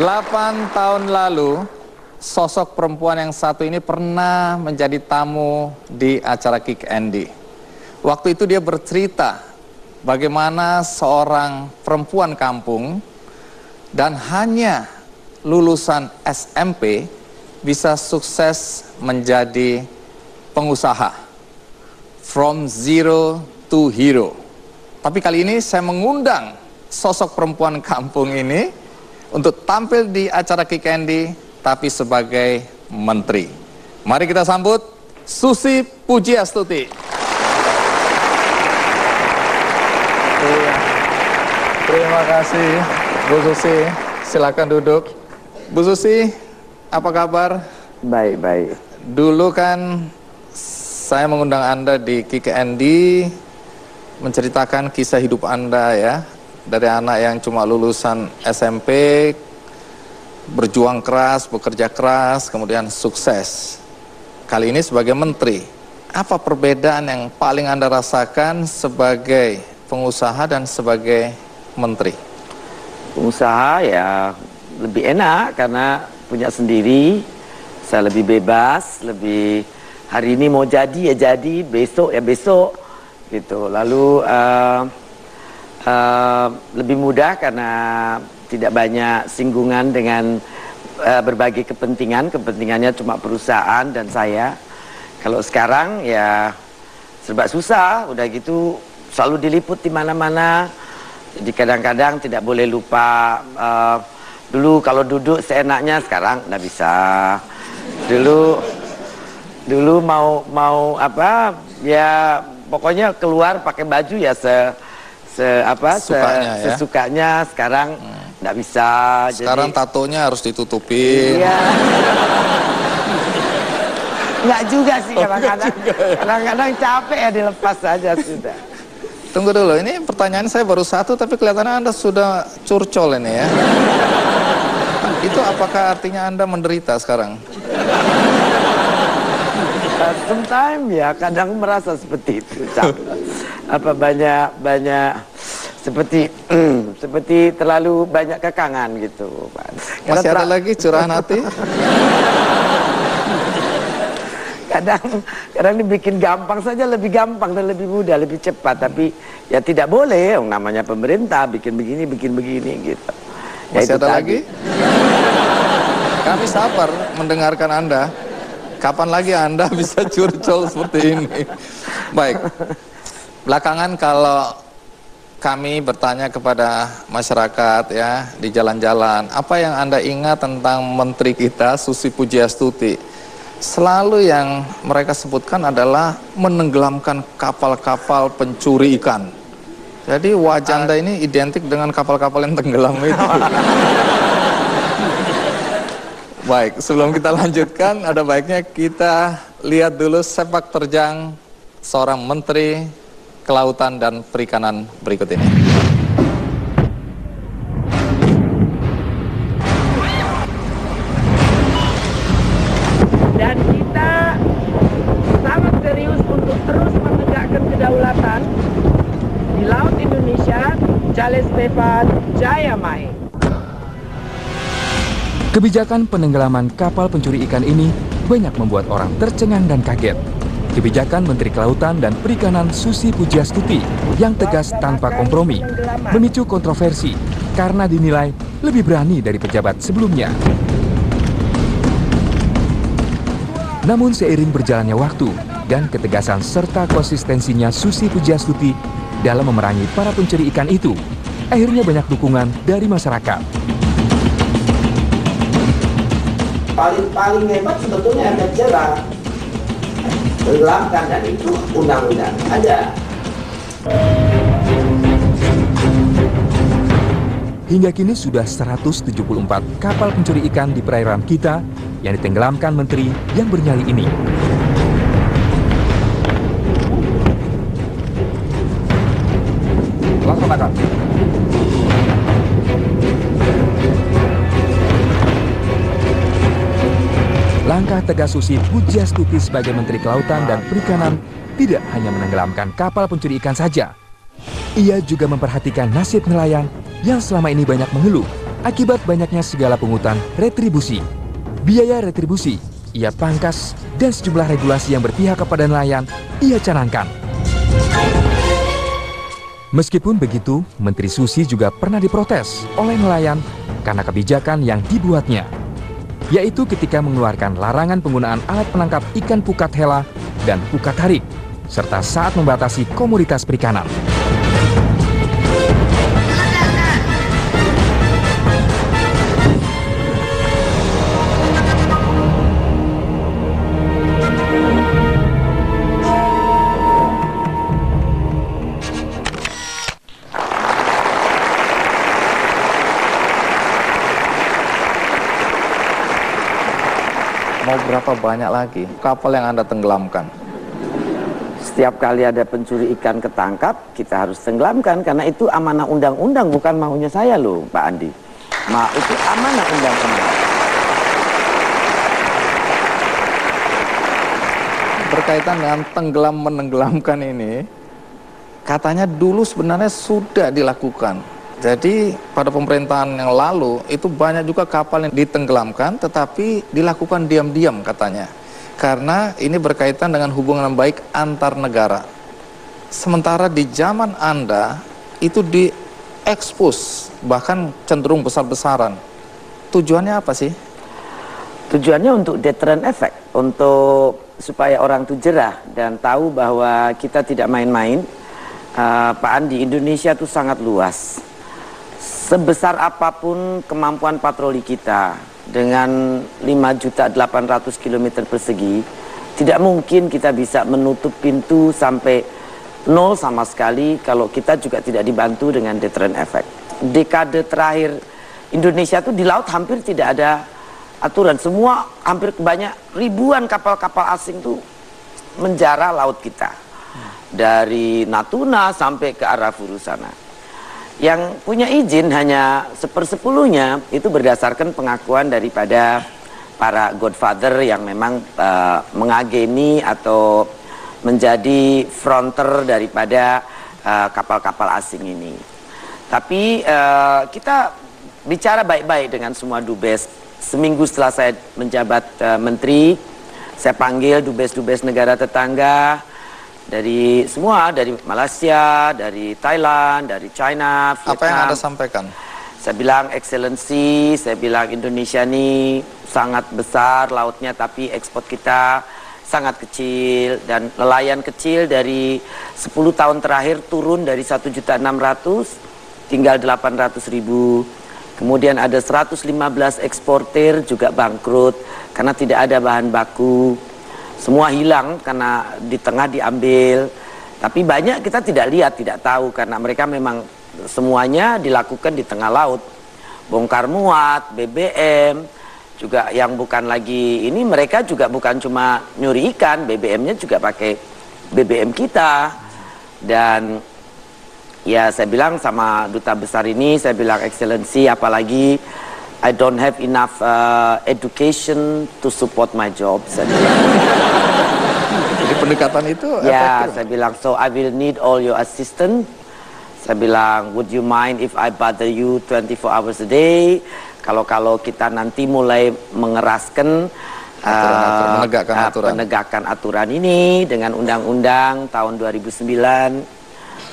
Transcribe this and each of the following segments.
8 tahun lalu, sosok perempuan yang satu ini pernah menjadi tamu di acara Kick Andy. Waktu itu dia bercerita bagaimana seorang perempuan kampung dan hanya lulusan SMP bisa sukses menjadi pengusaha. From zero to hero. Tapi kali ini saya mengundang sosok perempuan kampung ini untuk tampil di acara Kick Andy, tapi sebagai menteri. Mari kita sambut Susi Pujiastuti. Terima kasih, Bu Susi. Silakan duduk. Bu Susi, apa kabar? Baik. Dulu kan saya mengundang Anda di Kick Andy, menceritakan kisah hidup Anda ya. Dari anak yang cuma lulusan SMP, berjuang keras, bekerja keras, kemudian sukses. Kali ini sebagai menteri. Apa perbedaan yang paling Anda rasakan sebagai pengusaha dan sebagai menteri? Pengusaha ya lebih enak karena punya sendiri. Saya lebih bebas, lebih hari ini mau jadi ya jadi, besok ya besok gitu. Lalu lebih mudah karena tidak banyak singgungan dengan berbagai kepentingan. Kepentingannya cuma perusahaan dan saya. Kalau sekarang ya serba susah, udah gitu selalu diliput di mana-mana. Jadi kadang-kadang tidak boleh lupa. Dulu kalau duduk seenaknya, sekarang nggak bisa. Dulu mau apa ya pokoknya keluar pakai baju ya sesukanya. Sekarang nggak bisa. Sekarang jadi tatonya harus ditutupin. Iya. Nggak juga sih kadang-kadang. Kadang-kadang capek ya dilepas saja sudah. Tunggu dulu, ini pertanyaan saya baru satu tapi kelihatannya Anda sudah curcol ini ya. Itu apakah artinya Anda menderita sekarang? Sometimes ya kadang merasa seperti itu. Apa banyak seperti terlalu banyak kekangan gitu. Masih ada lagi curahan hati? Kadang dibikin gampang saja, lebih gampang dan lebih mudah, lebih cepat. Tapi ya tidak boleh, namanya pemerintah bikin begini gitu. Masih ada lagi? Kami sabar mendengarkan Anda. Kapan lagi Anda bisa curcol seperti ini? Baik, belakangan kalau kami bertanya kepada masyarakat ya di jalan-jalan, apa yang Anda ingat tentang menteri kita Susi Pujiastuti? Selalu yang mereka sebutkan adalah menenggelamkan kapal-kapal pencuri ikan. Jadi wajah Anda ini identik dengan kapal-kapal yang tenggelam itu. Baik, sebelum kita lanjutkan, ada baiknya kita lihat dulu sepak terjang seorang menteri kelautan dan perikanan berikut ini. Dan kita sangat serius untuk terus menegakkan kedaulatan di Laut Indonesia, Charles Stefan Jaya Mai. Kebijakan penenggelaman kapal pencuri ikan ini banyak membuat orang tercengang dan kaget. Kebijakan Menteri Kelautan dan Perikanan Susi Pujiastuti yang tegas tanpa kompromi memicu kontroversi karena dinilai lebih berani dari pejabat sebelumnya. Namun seiring berjalannya waktu dan ketegasan serta konsistensinya Susi Pujiastuti dalam memerangi para pencuri ikan itu, akhirnya banyak dukungan dari masyarakat. Paling hebat sebetulnya efek jerah, tenggelamkan, dan itu undang-undang ada. Hingga kini sudah 174 kapal pencuri ikan di perairan kita yang ditenggelamkan menteri yang bernyali ini. Laksanakan. Langkah tegas Susi Pujiastuti sebagai Menteri Kelautan dan Perikanan tidak hanya menenggelamkan kapal pencuri ikan saja. Ia juga memperhatikan nasib nelayan yang selama ini banyak mengeluh akibat banyaknya segala pungutan retribusi. Biaya retribusi ia pangkas dan sejumlah regulasi yang berpihak kepada nelayan ia canangkan. Meskipun begitu, Menteri Susi juga pernah diprotes oleh nelayan karena kebijakan yang dibuatnya, yaitu ketika mengeluarkan larangan penggunaan alat penangkap ikan pukat hela dan pukat tarik, serta saat membatasi komoditas perikanan. Mau berapa banyak lagi kapal yang Anda tenggelamkan? Setiap kali ada pencuri ikan ketangkap, kita harus tenggelamkan karena itu amanah undang-undang, bukan maunya saya loh, Pak Andi. Itu amanah undang-undang. Berkaitan dengan tenggelam menenggelamkan ini, katanya dulu sebenarnya sudah dilakukan. Jadi pada pemerintahan yang lalu itu banyak juga kapal yang ditenggelamkan tetapi dilakukan diam-diam katanya. Karena ini berkaitan dengan hubungan baik antar negara. Sementara di zaman Anda itu diekspos, bahkan cenderung besar-besaran. Tujuannya apa sih? Tujuannya untuk deterrent effect, untuk supaya orang itu jerah dan tahu bahwa kita tidak main-main. Pak Andi, Indonesia itu sangat luas. Sebesar apapun kemampuan patroli kita dengan 5.800.000 km persegi, tidak mungkin kita bisa menutup pintu sampai nol sama sekali kalau kita juga tidak dibantu dengan deterrent effect. Dekade terakhir Indonesia itu di laut hampir tidak ada aturan. Semua hampir banyak ribuan kapal-kapal asing itu menjara laut kita. Dari Natuna sampai ke arah Furu sana. Yang punya izin hanya 1/10-nya itu berdasarkan pengakuan daripada para godfather yang memang mengageni atau menjadi fronter daripada kapal-kapal asing ini. Tapi kita bicara baik-baik dengan semua dubes. Seminggu setelah saya menjabat menteri, saya panggil dubes-dubes negara tetangga, dari semua, dari Malaysia, dari Thailand, dari China, Vietnam. Apa yang Anda sampaikan? Saya bilang Excellency, saya bilang Indonesia ini sangat besar lautnya tapi ekspor kita sangat kecil. Dan nelayan kecil dari 10 tahun terakhir turun dari 1.600.000 tinggal 800.000. Kemudian ada 115 eksportir juga bangkrut karena tidak ada bahan baku. Semua hilang karena di tengah diambil. Tapi banyak kita tidak lihat, tidak tahu karena mereka memang semuanya dilakukan di tengah laut. Bongkar muat, BBM, juga yang bukan lagi ini mereka juga bukan cuma nyuri ikan, BBM-nya juga pakai BBM kita. Dan ya saya bilang sama duta besar ini, saya bilang Excellency apalagi I don't have enough education to support my job. Jadi pendekatan itu ya, efektif. saya bilang so I will need all your assistance. Saya bilang would you mind if I bother you 24 hours a day? Kalau kita nanti mulai mengeraskan penegakan aturan ini dengan undang-undang tahun 2009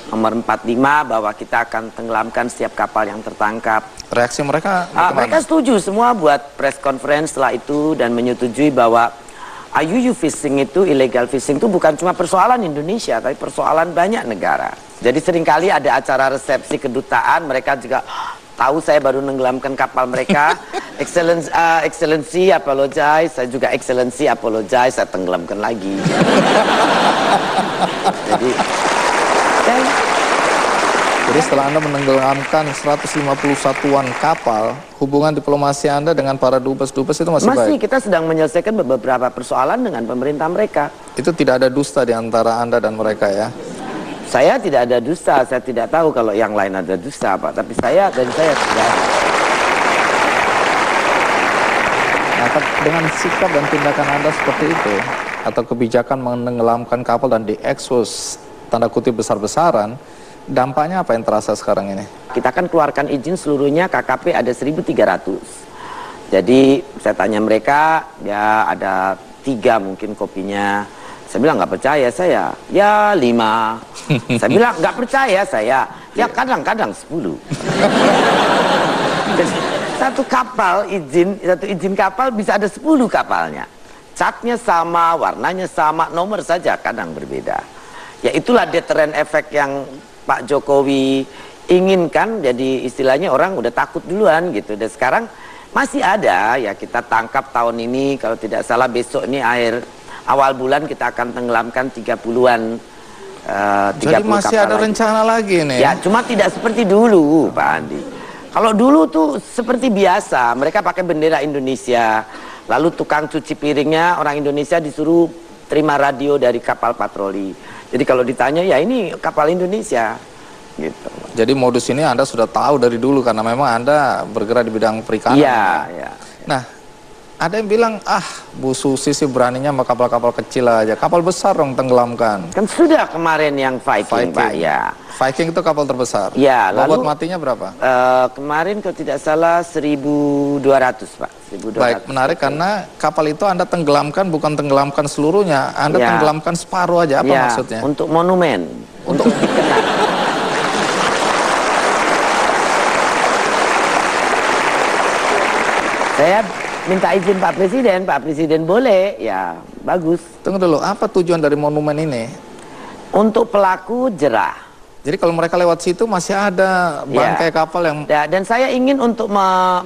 nomor 45 bahwa kita akan tenggelamkan setiap kapal yang tertangkap. Reaksi mereka mereka setuju semua buat press conference setelah itu dan menyetujui bahwa IUU fishing itu, illegal fishing itu bukan cuma persoalan Indonesia tapi persoalan banyak negara. Jadi seringkali ada acara resepsi kedutaan, mereka juga tahu saya baru nenggelamkan kapal mereka. Excellency apologize, saya juga Excellency apologize, saya tenggelamkan lagi. Jadi setelah Anda menenggelamkan 150 satuan kapal, hubungan diplomasi Anda dengan para dubes-dubes itu masih baik? Masih, kita sedang menyelesaikan beberapa persoalan dengan pemerintah mereka. Itu tidak ada dusta di antara Anda dan mereka ya? Saya tidak ada dusta, saya tidak tahu kalau yang lain ada dusta Pak, tapi saya tidak ada. Nah, dengan sikap dan tindakan Anda seperti itu, atau kebijakan menenggelamkan kapal dan diekspos tanda kutip besar-besaran, Dampaknya apa yang terasa sekarang ini? Kita kan keluarkan izin seluruhnya KKP ada 1.300. Jadi saya tanya mereka, ya ada 3 mungkin kopinya. Saya bilang nggak percaya saya, ya 5. Saya bilang nggak percaya saya, ya kadang-kadang 10. Jadi, satu izin kapal bisa ada 10 kapalnya. Catnya sama, warnanya sama, nomor saja kadang berbeda. Ya itulah deteren efek yang Pak Jokowi inginkan. Jadi istilahnya orang udah takut duluan gitu. Dan sekarang masih ada ya, kita tangkap tahun ini, kalau tidak salah besok ini awal bulan kita akan tenggelamkan 30-an. 30 Jadi masih kapal ada lagi. rencana lagi nih? Ya cuma tidak seperti dulu Pak Andi. Kalau dulu tuh seperti biasa, mereka pakai bendera Indonesia. Lalu tukang cuci piringnya orang Indonesia disuruh terima radio dari kapal patroli. Jadi kalau ditanya, ya ini kapal Indonesia gitu. Jadi modus ini Anda sudah tahu dari dulu karena memang Anda bergerak di bidang perikanan. Iya, iya. Nah, ada yang bilang, Bu Susi sih beraninya sama kapal-kapal kecil aja. Kapal besar dong tenggelamkan. Kan sudah kemarin yang Viking, Pak, ya. Viking itu kapal terbesar. Ya, bobot lalu matinya berapa? Kemarin kalau tidak salah 1.200, Pak. 1.200. Baik, menarik karena kapal itu Anda tenggelamkan bukan tenggelamkan seluruhnya. Anda Ya. tenggelamkan separuh aja. Apa Ya, maksudnya? untuk monumen. Untuk dikenang. Saya minta izin Pak Presiden boleh, ya bagus. Tunggu dulu, apa tujuan dari monumen ini? Untuk pelaku jerah. Jadi kalau mereka lewat situ masih ada bangkai kapal yang... Ya, dan saya ingin untuk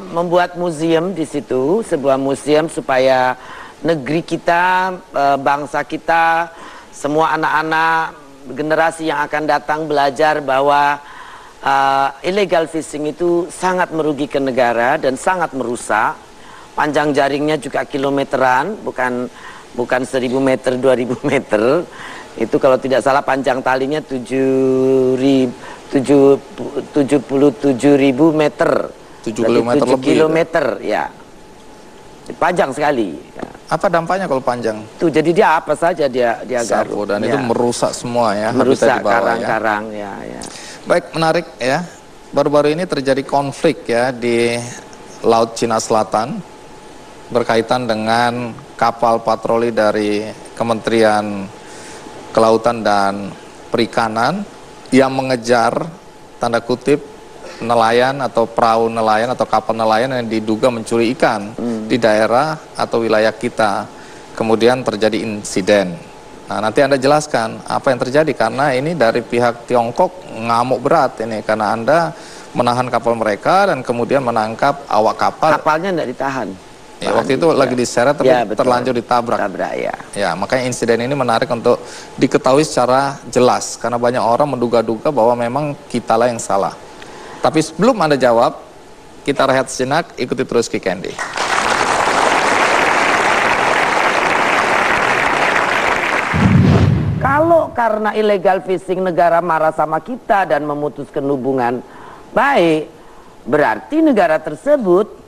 membuat museum di situ, sebuah museum supaya negeri kita, bangsa kita, semua anak-anak generasi yang akan datang belajar bahwa illegal fishing itu sangat merugikan negara dan sangat merusak. Panjang jaringnya juga kilometeran, bukan 1.000 meter, 2.000 meter. Itu kalau tidak salah panjang talinya 77.000 meter. 70 meter lebih. Kilometer, ya. Panjang sekali. Ya. Apa dampaknya kalau panjang? Tuh, jadi dia apa saja dia Sapu, garuk. dan Ya. itu merusak semua ya. Merusak habitat di bawah, karang-karang, ya. Baik, menarik ya. Baru-baru ini terjadi konflik ya di Laut Cina Selatan berkaitan dengan kapal patroli dari Kementerian Kelautan dan Perikanan yang mengejar tanda kutip nelayan atau perahu nelayan atau kapal nelayan yang diduga mencuri ikan di daerah atau wilayah kita. Kemudian terjadi insiden. Nah, nanti Anda jelaskan apa yang terjadi karena ini dari pihak Tiongkok ngamuk berat ini karena Anda menahan kapal mereka dan kemudian menangkap awak kapal. Kapalnya tidak ditahan. Ya, waktu itu lagi diseret tapi terlanjur ditabrak. Ya. Ya, makanya insiden ini menarik untuk diketahui secara jelas karena banyak orang menduga-duga bahwa memang kitalah yang salah. Tapi sebelum Anda jawab, kita rehat sejenak, ikuti terus Kick Andy. Kalau karena illegal fishing negara marah sama kita dan memutuskan hubungan baik, berarti negara tersebut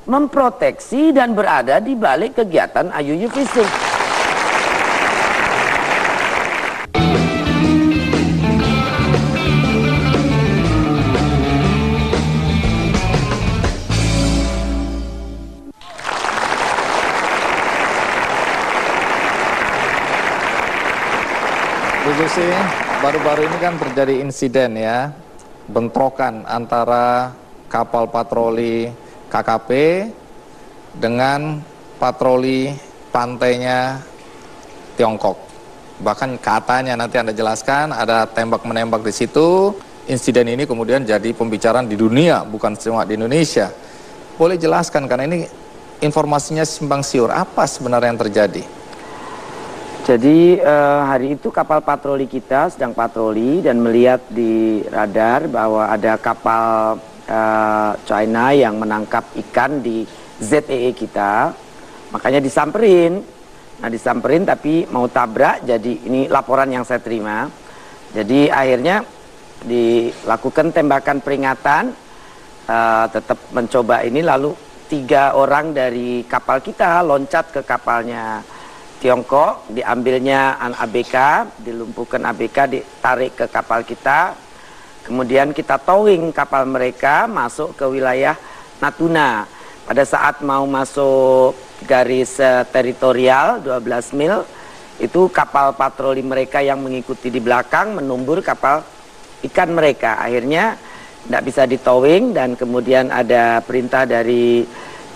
memproteksi dan berada di balik kegiatan IUU fishing. Bu Susi, baru-baru ini kan terjadi insiden ya, bentrokan antara kapal patroli KKP dengan patroli pantainya Tiongkok. Bahkan katanya nanti Anda jelaskan ada tembak-menembak di situ. Insiden ini kemudian jadi pembicaraan di dunia, bukan cuma di Indonesia. Boleh jelaskan karena ini informasinya simpang siur. Apa sebenarnya yang terjadi? Jadi hari itu kapal patroli kita sedang patroli dan melihat di radar bahwa ada kapal China yang menangkap ikan di ZEE kita, makanya disamperin. Nah disamperin tapi mau tabrak, jadi ini laporan yang saya terima. Jadi akhirnya dilakukan tembakan peringatan, tetap mencoba ini, lalu 3 orang dari kapal kita loncat ke kapalnya Tiongkok, diambilnya ABK, dilumpuhkan ABK, ditarik ke kapal kita. Kemudian kita towing kapal mereka masuk ke wilayah Natuna. Pada saat mau masuk garis teritorial 12 mil, itu kapal patroli mereka yang mengikuti di belakang menumbur kapal ikan mereka. Akhirnya tidak bisa ditowing dan kemudian ada perintah dari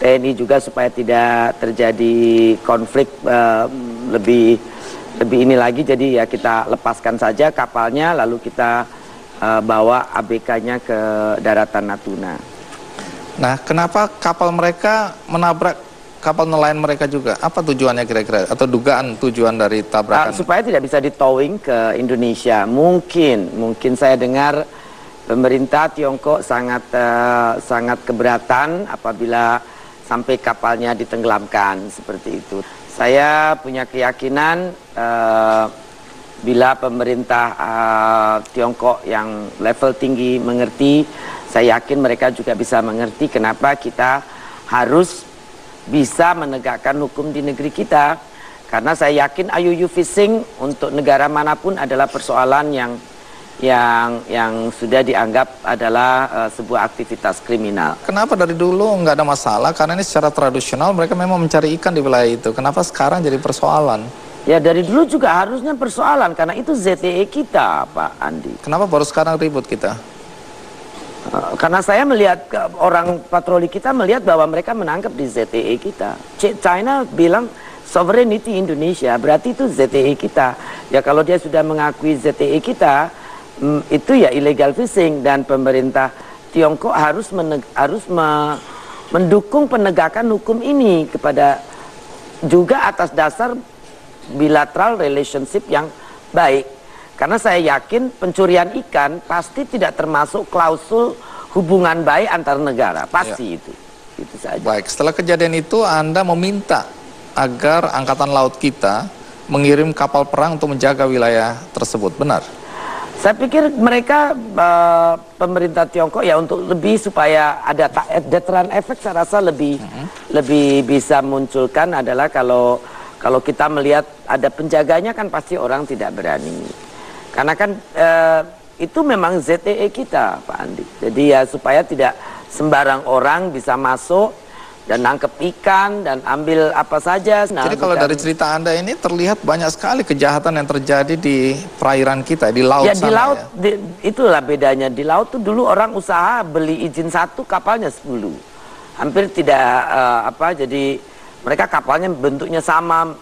TNI juga supaya tidak terjadi konflik lebih ini lagi. Jadi ya kita lepaskan saja kapalnya lalu kita bawa ABK-nya ke daratan Natuna. Nah, kenapa kapal mereka menabrak kapal nelayan mereka juga? Apa tujuannya kira-kira? Atau dugaan tujuan dari tabrakan? Supaya tidak bisa ditowing ke Indonesia. Mungkin saya dengar pemerintah Tiongkok sangat keberatan apabila sampai kapalnya ditenggelamkan seperti itu. Saya punya keyakinan bila pemerintah Tiongkok yang level tinggi mengerti, saya yakin mereka juga bisa mengerti kenapa kita harus bisa menegakkan hukum di negeri kita. Karena saya yakin IUU fishing untuk negara manapun adalah persoalan yang sudah dianggap adalah sebuah aktivitas kriminal. Kenapa dari dulu nggak ada masalah? Karena ini secara tradisional mereka memang mencari ikan di wilayah itu. Kenapa sekarang jadi persoalan? Ya dari dulu juga harusnya persoalan karena itu ZTE kita, Pak Andi. Kenapa baru sekarang ribut kita? Karena saya melihat orang patroli kita melihat bahwa mereka menangkap di ZTE kita. China bilang sovereignty Indonesia, berarti itu ZTE kita. Ya kalau dia sudah mengakui ZTE kita, itu ya illegal fishing dan pemerintah Tiongkok harus mendukung penegakan hukum ini kepada juga atas dasar bilateral relationship yang baik. Karena saya yakin pencurian ikan pasti tidak termasuk klausul hubungan baik antar negara, pasti itu saja. Baik, setelah kejadian itu Anda meminta agar Angkatan Laut kita mengirim kapal perang untuk menjaga wilayah tersebut, benar? Saya pikir mereka pemerintah Tiongkok ya untuk lebih supaya ada deterrent effect, saya rasa lebih bisa munculkan adalah kalau kita melihat ada penjaganya kan pasti orang tidak berani. Karena kan itu memang ZTE kita, Pak Andi. Jadi ya supaya tidak sembarang orang bisa masuk dan nangkep ikan dan ambil apa saja. Nah, jadi kalau dari cerita Anda ini terlihat banyak sekali kejahatan yang terjadi di perairan kita, di laut ya, sana. Di laut, ya? Itulah bedanya. Di laut tuh dulu orang usaha beli izin 1 kapalnya 10. Hampir tidak jadi mereka kapalnya bentuknya sama,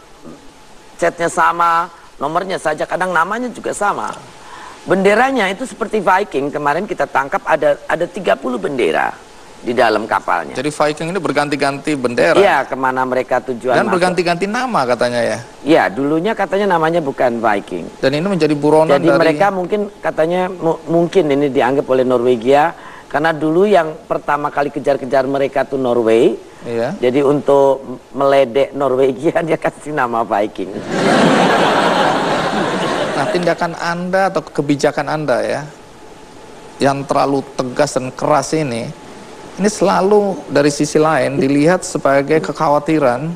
catnya sama, nomornya saja, kadang namanya juga sama. Benderanya itu seperti Viking, kemarin kita tangkap ada 30 bendera di dalam kapalnya. Jadi Viking ini berganti-ganti bendera? Iya, kemana mereka tujuan. Dan berganti-ganti nama katanya ya? Iya, dulunya katanya namanya bukan Viking. Dan ini menjadi buronan jadi mereka mungkin katanya, mungkin ini dianggap oleh Norwegia, karena dulu yang pertama kali kejar-kejar mereka tuh Norway. Iya. Jadi untuk meledek Norwegia dia kasih nama Viking. Nah, tindakan Anda atau kebijakan Anda ya, yang terlalu tegas dan keras ini selalu dari sisi lain dilihat sebagai kekhawatiran.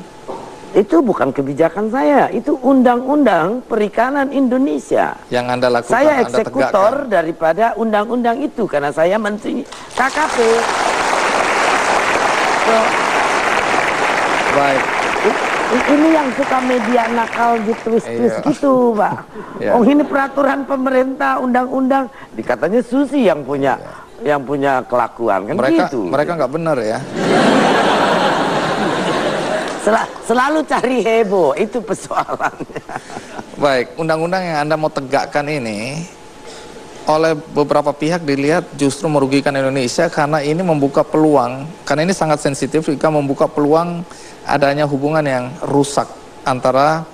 Itu bukan kebijakan saya, itu undang-undang perikanan Indonesia. Yang Anda lakukan, saya Anda eksekutor tegakkan daripada undang-undang itu, karena saya menteri KKP. So, baik. Ini yang suka media nakal ditwist-twist gitu, Pak. Iya. Oh, ini peraturan pemerintah, undang-undang, dikatanya Susi yang punya kelakuan kan gitu. Mereka nggak benar ya. Selalu cari heboh, itu persoalannya. Baik, undang-undang yang Anda mau tegakkan ini oleh beberapa pihak dilihat justru merugikan Indonesia karena ini membuka peluang, karena ini sangat sensitif jika membuka peluang adanya hubungan yang rusak antara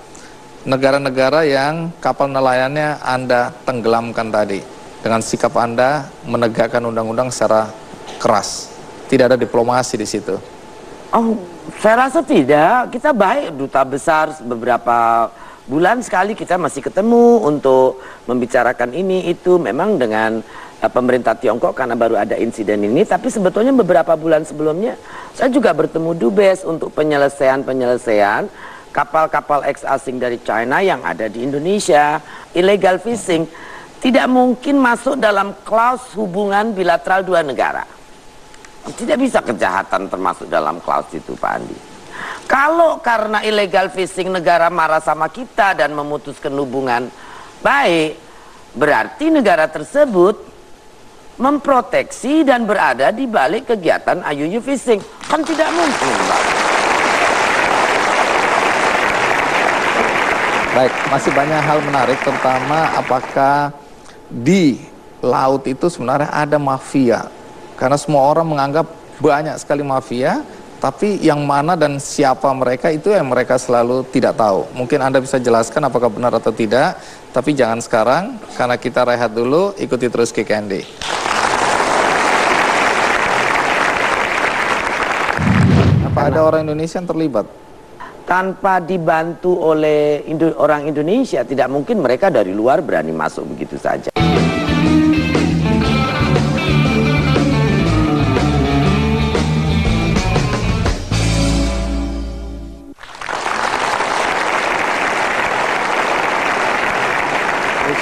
negara-negara yang kapal nelayannya Anda tenggelamkan tadi. Dengan sikap Anda menegakkan undang-undang secara keras. Tidak ada diplomasi di situ. Oh, saya rasa tidak. Kita baik, duta besar beberapa bulan sekali kita masih ketemu untuk membicarakan ini itu. Memang dengan pemerintah Tiongkok karena baru ada insiden ini, tapi sebetulnya beberapa bulan sebelumnya saya juga bertemu Dubes untuk penyelesaian kapal-kapal eks asing dari China yang ada di Indonesia. Illegal fishing, tidak mungkin masuk dalam klaus hubungan bilateral dua negara. Tidak bisa kejahatan termasuk dalam klaus itu, Pak Andi. Kalau karena illegal fishing negara marah sama kita dan memutuskan hubungan baik, berarti negara tersebut memproteksi dan berada di balik kegiatan IUU fishing. Kan tidak mungkin, Pak. Baik, masih banyak hal menarik, terutama apakah di laut itu sebenarnya ada mafia. Karena semua orang menganggap banyak sekali mafia, tapi yang mana dan siapa mereka itu yang mereka selalu tidak tahu. Mungkin Anda bisa jelaskan apakah benar atau tidak, tapi jangan sekarang, karena kita rehat dulu, ikuti terus Kick Andy. Apa ada orang Indonesia yang terlibat? Tanpa dibantu oleh orang Indonesia, tidak mungkin mereka dari luar berani masuk begitu saja.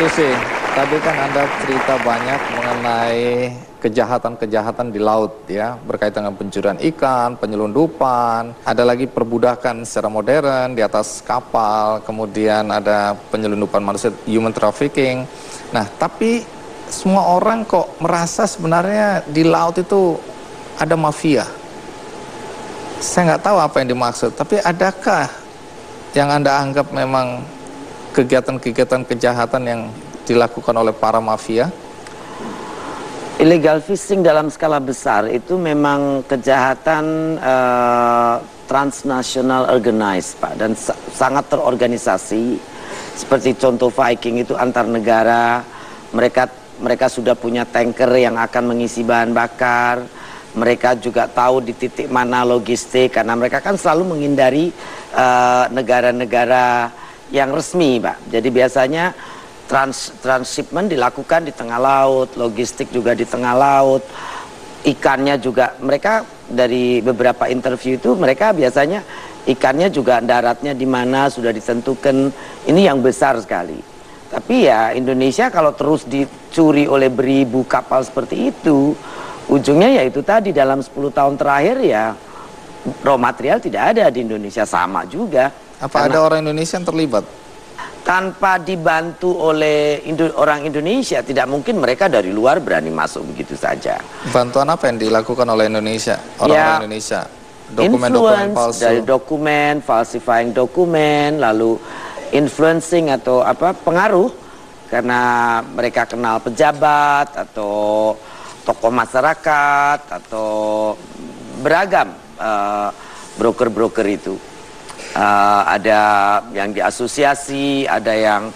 Susi, tadi kan Anda cerita banyak mengenai kejahatan-kejahatan di laut ya, berkaitan dengan pencurian ikan, penyelundupan, ada lagi perbudakan secara modern di atas kapal, kemudian ada penyelundupan manusia, human trafficking. Nah, tapi semua orang kok merasa sebenarnya di laut itu ada mafia. Saya nggak tahu apa yang dimaksud, tapi adakah yang Anda anggap memang kegiatan-kegiatan kejahatan yang dilakukan oleh para mafia? Illegal fishing dalam skala besar itu memang kejahatan transnational organized, Pak, dan sangat terorganisasi. Seperti contoh Viking itu antar negara, mereka sudah punya tanker yang akan mengisi bahan bakar. Mereka juga tahu di titik mana logistik, karena mereka kan selalu menghindari negara-negara yang resmi, Pak. Jadi biasanya transshipment dilakukan di tengah laut, logistik juga di tengah laut, ikannya juga. Mereka dari beberapa interview itu mereka biasanya ikannya juga daratnya di mana sudah ditentukan. Ini yang besar sekali. Tapi ya Indonesia kalau terus dicuri oleh beribu kapal seperti itu, ujungnya ya itu tadi, dalam 10 tahun terakhir ya raw material tidak ada di Indonesia, sama juga. Apa ada orang Indonesia yang terlibat? Tanpa dibantu oleh orang Indonesia, tidak mungkin mereka dari luar berani masuk begitu saja. Bantuan apa yang dilakukan oleh Indonesia, orang-orang Indonesia? Dokumen-dokumen palsu. Dari dokumen, falsifying dokumen, lalu influencing atau pengaruh, karena mereka kenal pejabat atau tokoh masyarakat atau beragam broker-broker itu. Ada yang diasosiasi, ada yang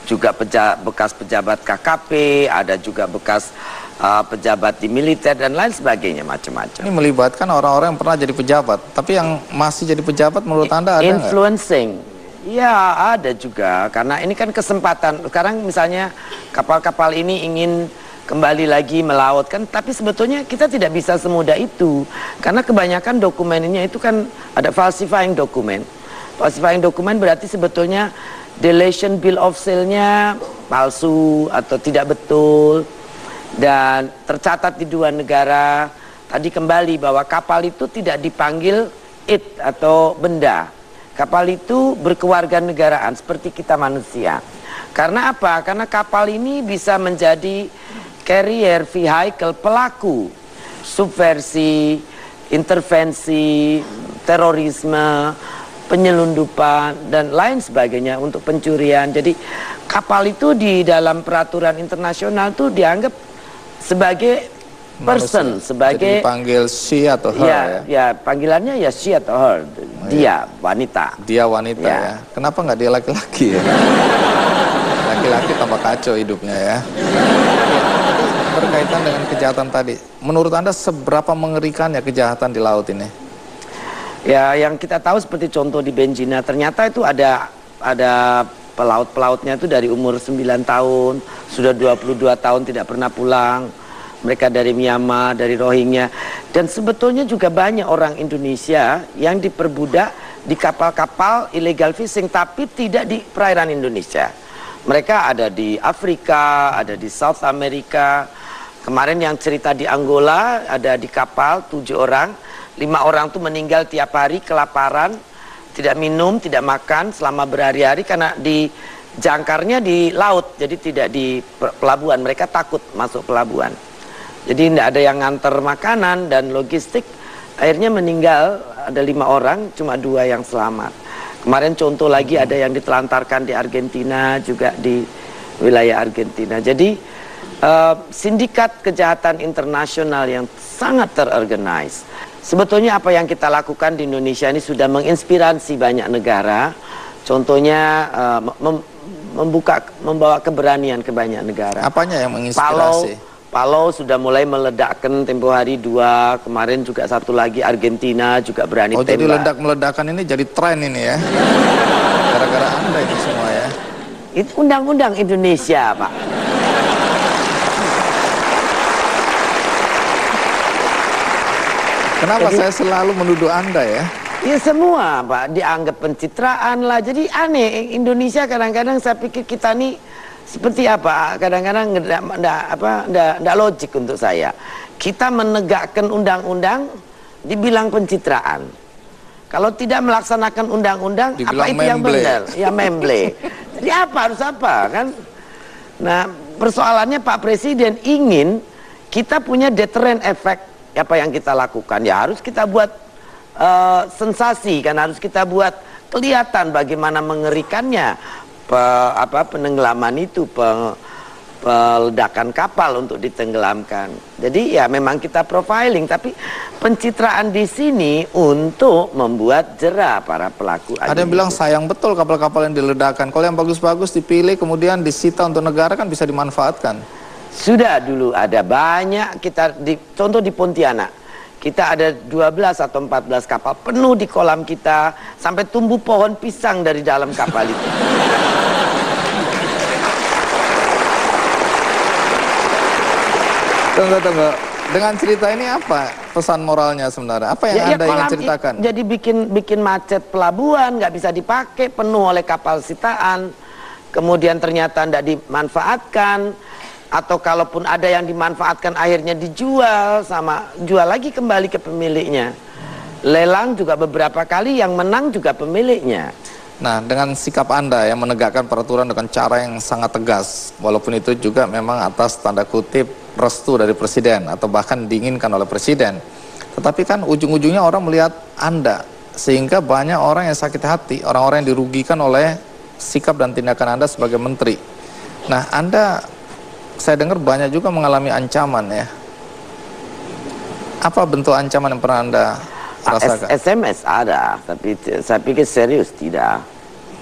juga bekas pejabat KKP, ada juga bekas pejabat di militer dan lain sebagainya, macam-macam. Ini melibatkan orang-orang yang pernah jadi pejabat, tapi yang masih jadi pejabat menurut Anda ada nggak? Influencing, ya ada juga, karena ini kan kesempatan. Sekarang misalnya kapal-kapal ini ingin kembali lagi melaut kan, tapi sebetulnya kita tidak bisa semudah itu, karena kebanyakan dokumennya itu kan ada falsifying dokumen. Falsifying dokumen berarti sebetulnya deletion bill of sale-nya palsu atau tidak betul, dan tercatat di dua negara. Tadi kembali bahwa kapal itu tidak dipanggil it atau benda. Kapal itu berkewarganegaraan seperti kita manusia. Karena apa? Karena kapal ini bisa menjadi carrier vehicle pelaku subversi, intervensi, terorisme, penyelundupan dan lain sebagainya untuk pencurian. Jadi kapal itu di dalam peraturan internasional tuh dianggap sebagai person, sebagai jadi dipanggil she atau her ya? Ya, panggilannya ya she atau her, dia wanita. Dia wanita ya. Kenapa nggak dia laki-laki ya? Laki-laki tambah kacau hidupnya ya. Berkaitan dengan kejahatan tadi, menurut Anda seberapa mengerikannya kejahatan di laut ini? Ya, yang kita tahu seperti contoh di Benjina, ternyata itu ada pelaut-pelautnya itu dari umur 9 tahun, sudah 22 tahun tidak pernah pulang. Mereka dari Myanmar, dari Rohingya. Dan sebetulnya juga banyak orang Indonesia yang diperbudak di kapal-kapal illegal fishing, tapi tidak di perairan Indonesia. mereka ada di Afrika, ada di South America. Kemarin yang cerita di Angola, ada di kapal 7 orang, 5 orang tuh meninggal tiap hari kelaparan, tidak minum, tidak makan selama berhari-hari karena di jangkarnya di laut, jadi tidak di pelabuhan. Mereka takut masuk pelabuhan. Jadi tidak ada yang nganter makanan dan logistik. Akhirnya meninggal, ada 5 orang, cuma 2 yang selamat. Kemarin contoh lagi ada yang ditelantarkan di Argentina, juga di wilayah Argentina. Jadi sindikat kejahatan internasional yang sangat terorganize. Sebetulnya apa yang kita lakukan di Indonesia ini sudah menginspirasi banyak negara. Contohnya membawa keberanian ke banyak negara. Apanya yang menginspirasi? Palau sudah mulai meledakkan tempo hari 2. Kemarin juga satu lagi Argentina juga berani tembak. Jadi ledak-meledakan ini jadi tren ini ya. Gara-gara Anda itu semua ya. Itu undang-undang Indonesia, Pak. Kenapa saya selalu menuduh Anda ya? Ya semua, Pak, dianggap pencitraan lah. Jadi aneh, Indonesia kadang-kadang saya pikir kita nih seperti apa? Kadang-kadang enggak logik untuk saya. Kita menegakkan undang-undang dibilang pencitraan. Kalau tidak melaksanakan undang-undang, apa itu yang benar? Ya memble. Jadi apa, harus apa kan? Nah, persoalannya Pak Presiden ingin kita punya deterrent effect. Apa yang kita lakukan ya harus kita buat sensasi kan, harus kita buat kelihatan bagaimana mengerikannya penenggelaman itu, peledakan kapal untuk ditenggelamkan. Jadi ya memang kita profiling, tapi pencitraan di sini untuk membuat jera para pelaku. Ada yang bilang sayang betul kapal-kapal yang diledakkan. Kalau yang bagus-bagus dipilih kemudian disita untuk negara kan bisa dimanfaatkan. Sudah dulu ada banyak, contoh di Pontianak, kita ada 12 atau 14 kapal penuh di kolam kita, sampai tumbuh pohon pisang dari dalam kapal itu. Tunggu. Dengan cerita ini apa pesan moralnya sebenarnya? Apa yang Anda ingin ceritakan? Jadi bikin macet pelabuhan, nggak bisa dipakai, penuh oleh kapal sitaan, kemudian ternyata tidak dimanfaatkan. Atau kalaupun ada yang dimanfaatkan akhirnya dijual, jual lagi kembali ke pemiliknya. Lelang juga beberapa kali yang menang juga pemiliknya. Nah, dengan sikap Anda yang menegakkan peraturan dengan cara yang sangat tegas, walaupun itu juga memang atas tanda kutip restu dari Presiden atau bahkan diinginkan oleh Presiden, tetapi kan ujung-ujungnya orang melihat Anda, sehingga banyak orang yang sakit hati, orang-orang yang dirugikan oleh sikap dan tindakan Anda sebagai menteri. Nah, Anda, saya dengar banyak juga mengalami ancaman ya. Apa bentuk ancaman yang pernah Anda rasakan? SMS ada, tapi saya pikir serius tidak.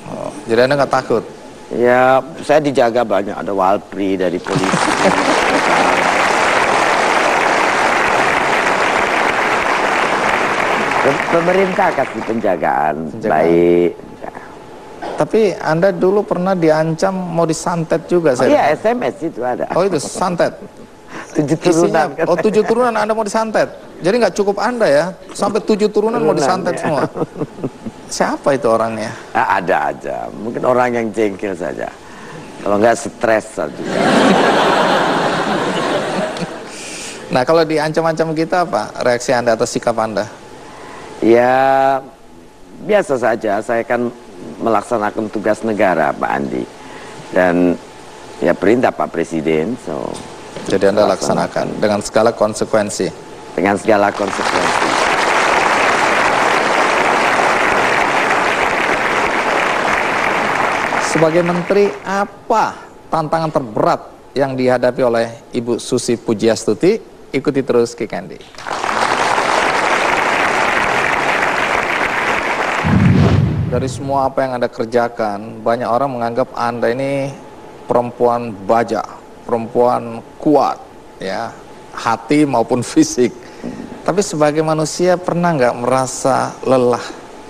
Oh, jadi Anda nggak takut? Ya, saya dijaga banyak, ada walpri dari polisi. Pemerintah kasih penjagaan. Baik. Tapi Anda dulu pernah diancam mau disantet juga, saya. Oh iya, SMS itu ada. Oh itu santet. 7 turunan. Isinya, 7 turunan Anda mau disantet. Jadi nggak cukup Anda ya, sampai 7 turunan mau disantet semua. Siapa itu orangnya? Ada aja, mungkin orang yang jengkel saja. Kalau nggak stres saja. Nah, kalau diancam-ancam kita apa reaksi Anda atas sikap Anda? Ya biasa saja, saya kan melaksanakan tugas negara, Pak Andi, dan ya perintah Pak Presiden. Jadi Anda laksanakan dengan segala konsekuensi. Dengan segala konsekuensi. Sebagai menteri, apa tantangan terberat yang dihadapi oleh Ibu Susi Pujiastuti? Ikuti terus Kick Andy. Dari semua apa yang Anda kerjakan, banyak orang menganggap Anda ini perempuan baja, perempuan kuat, ya, hati maupun fisik. Tapi sebagai manusia pernah nggak merasa lelah,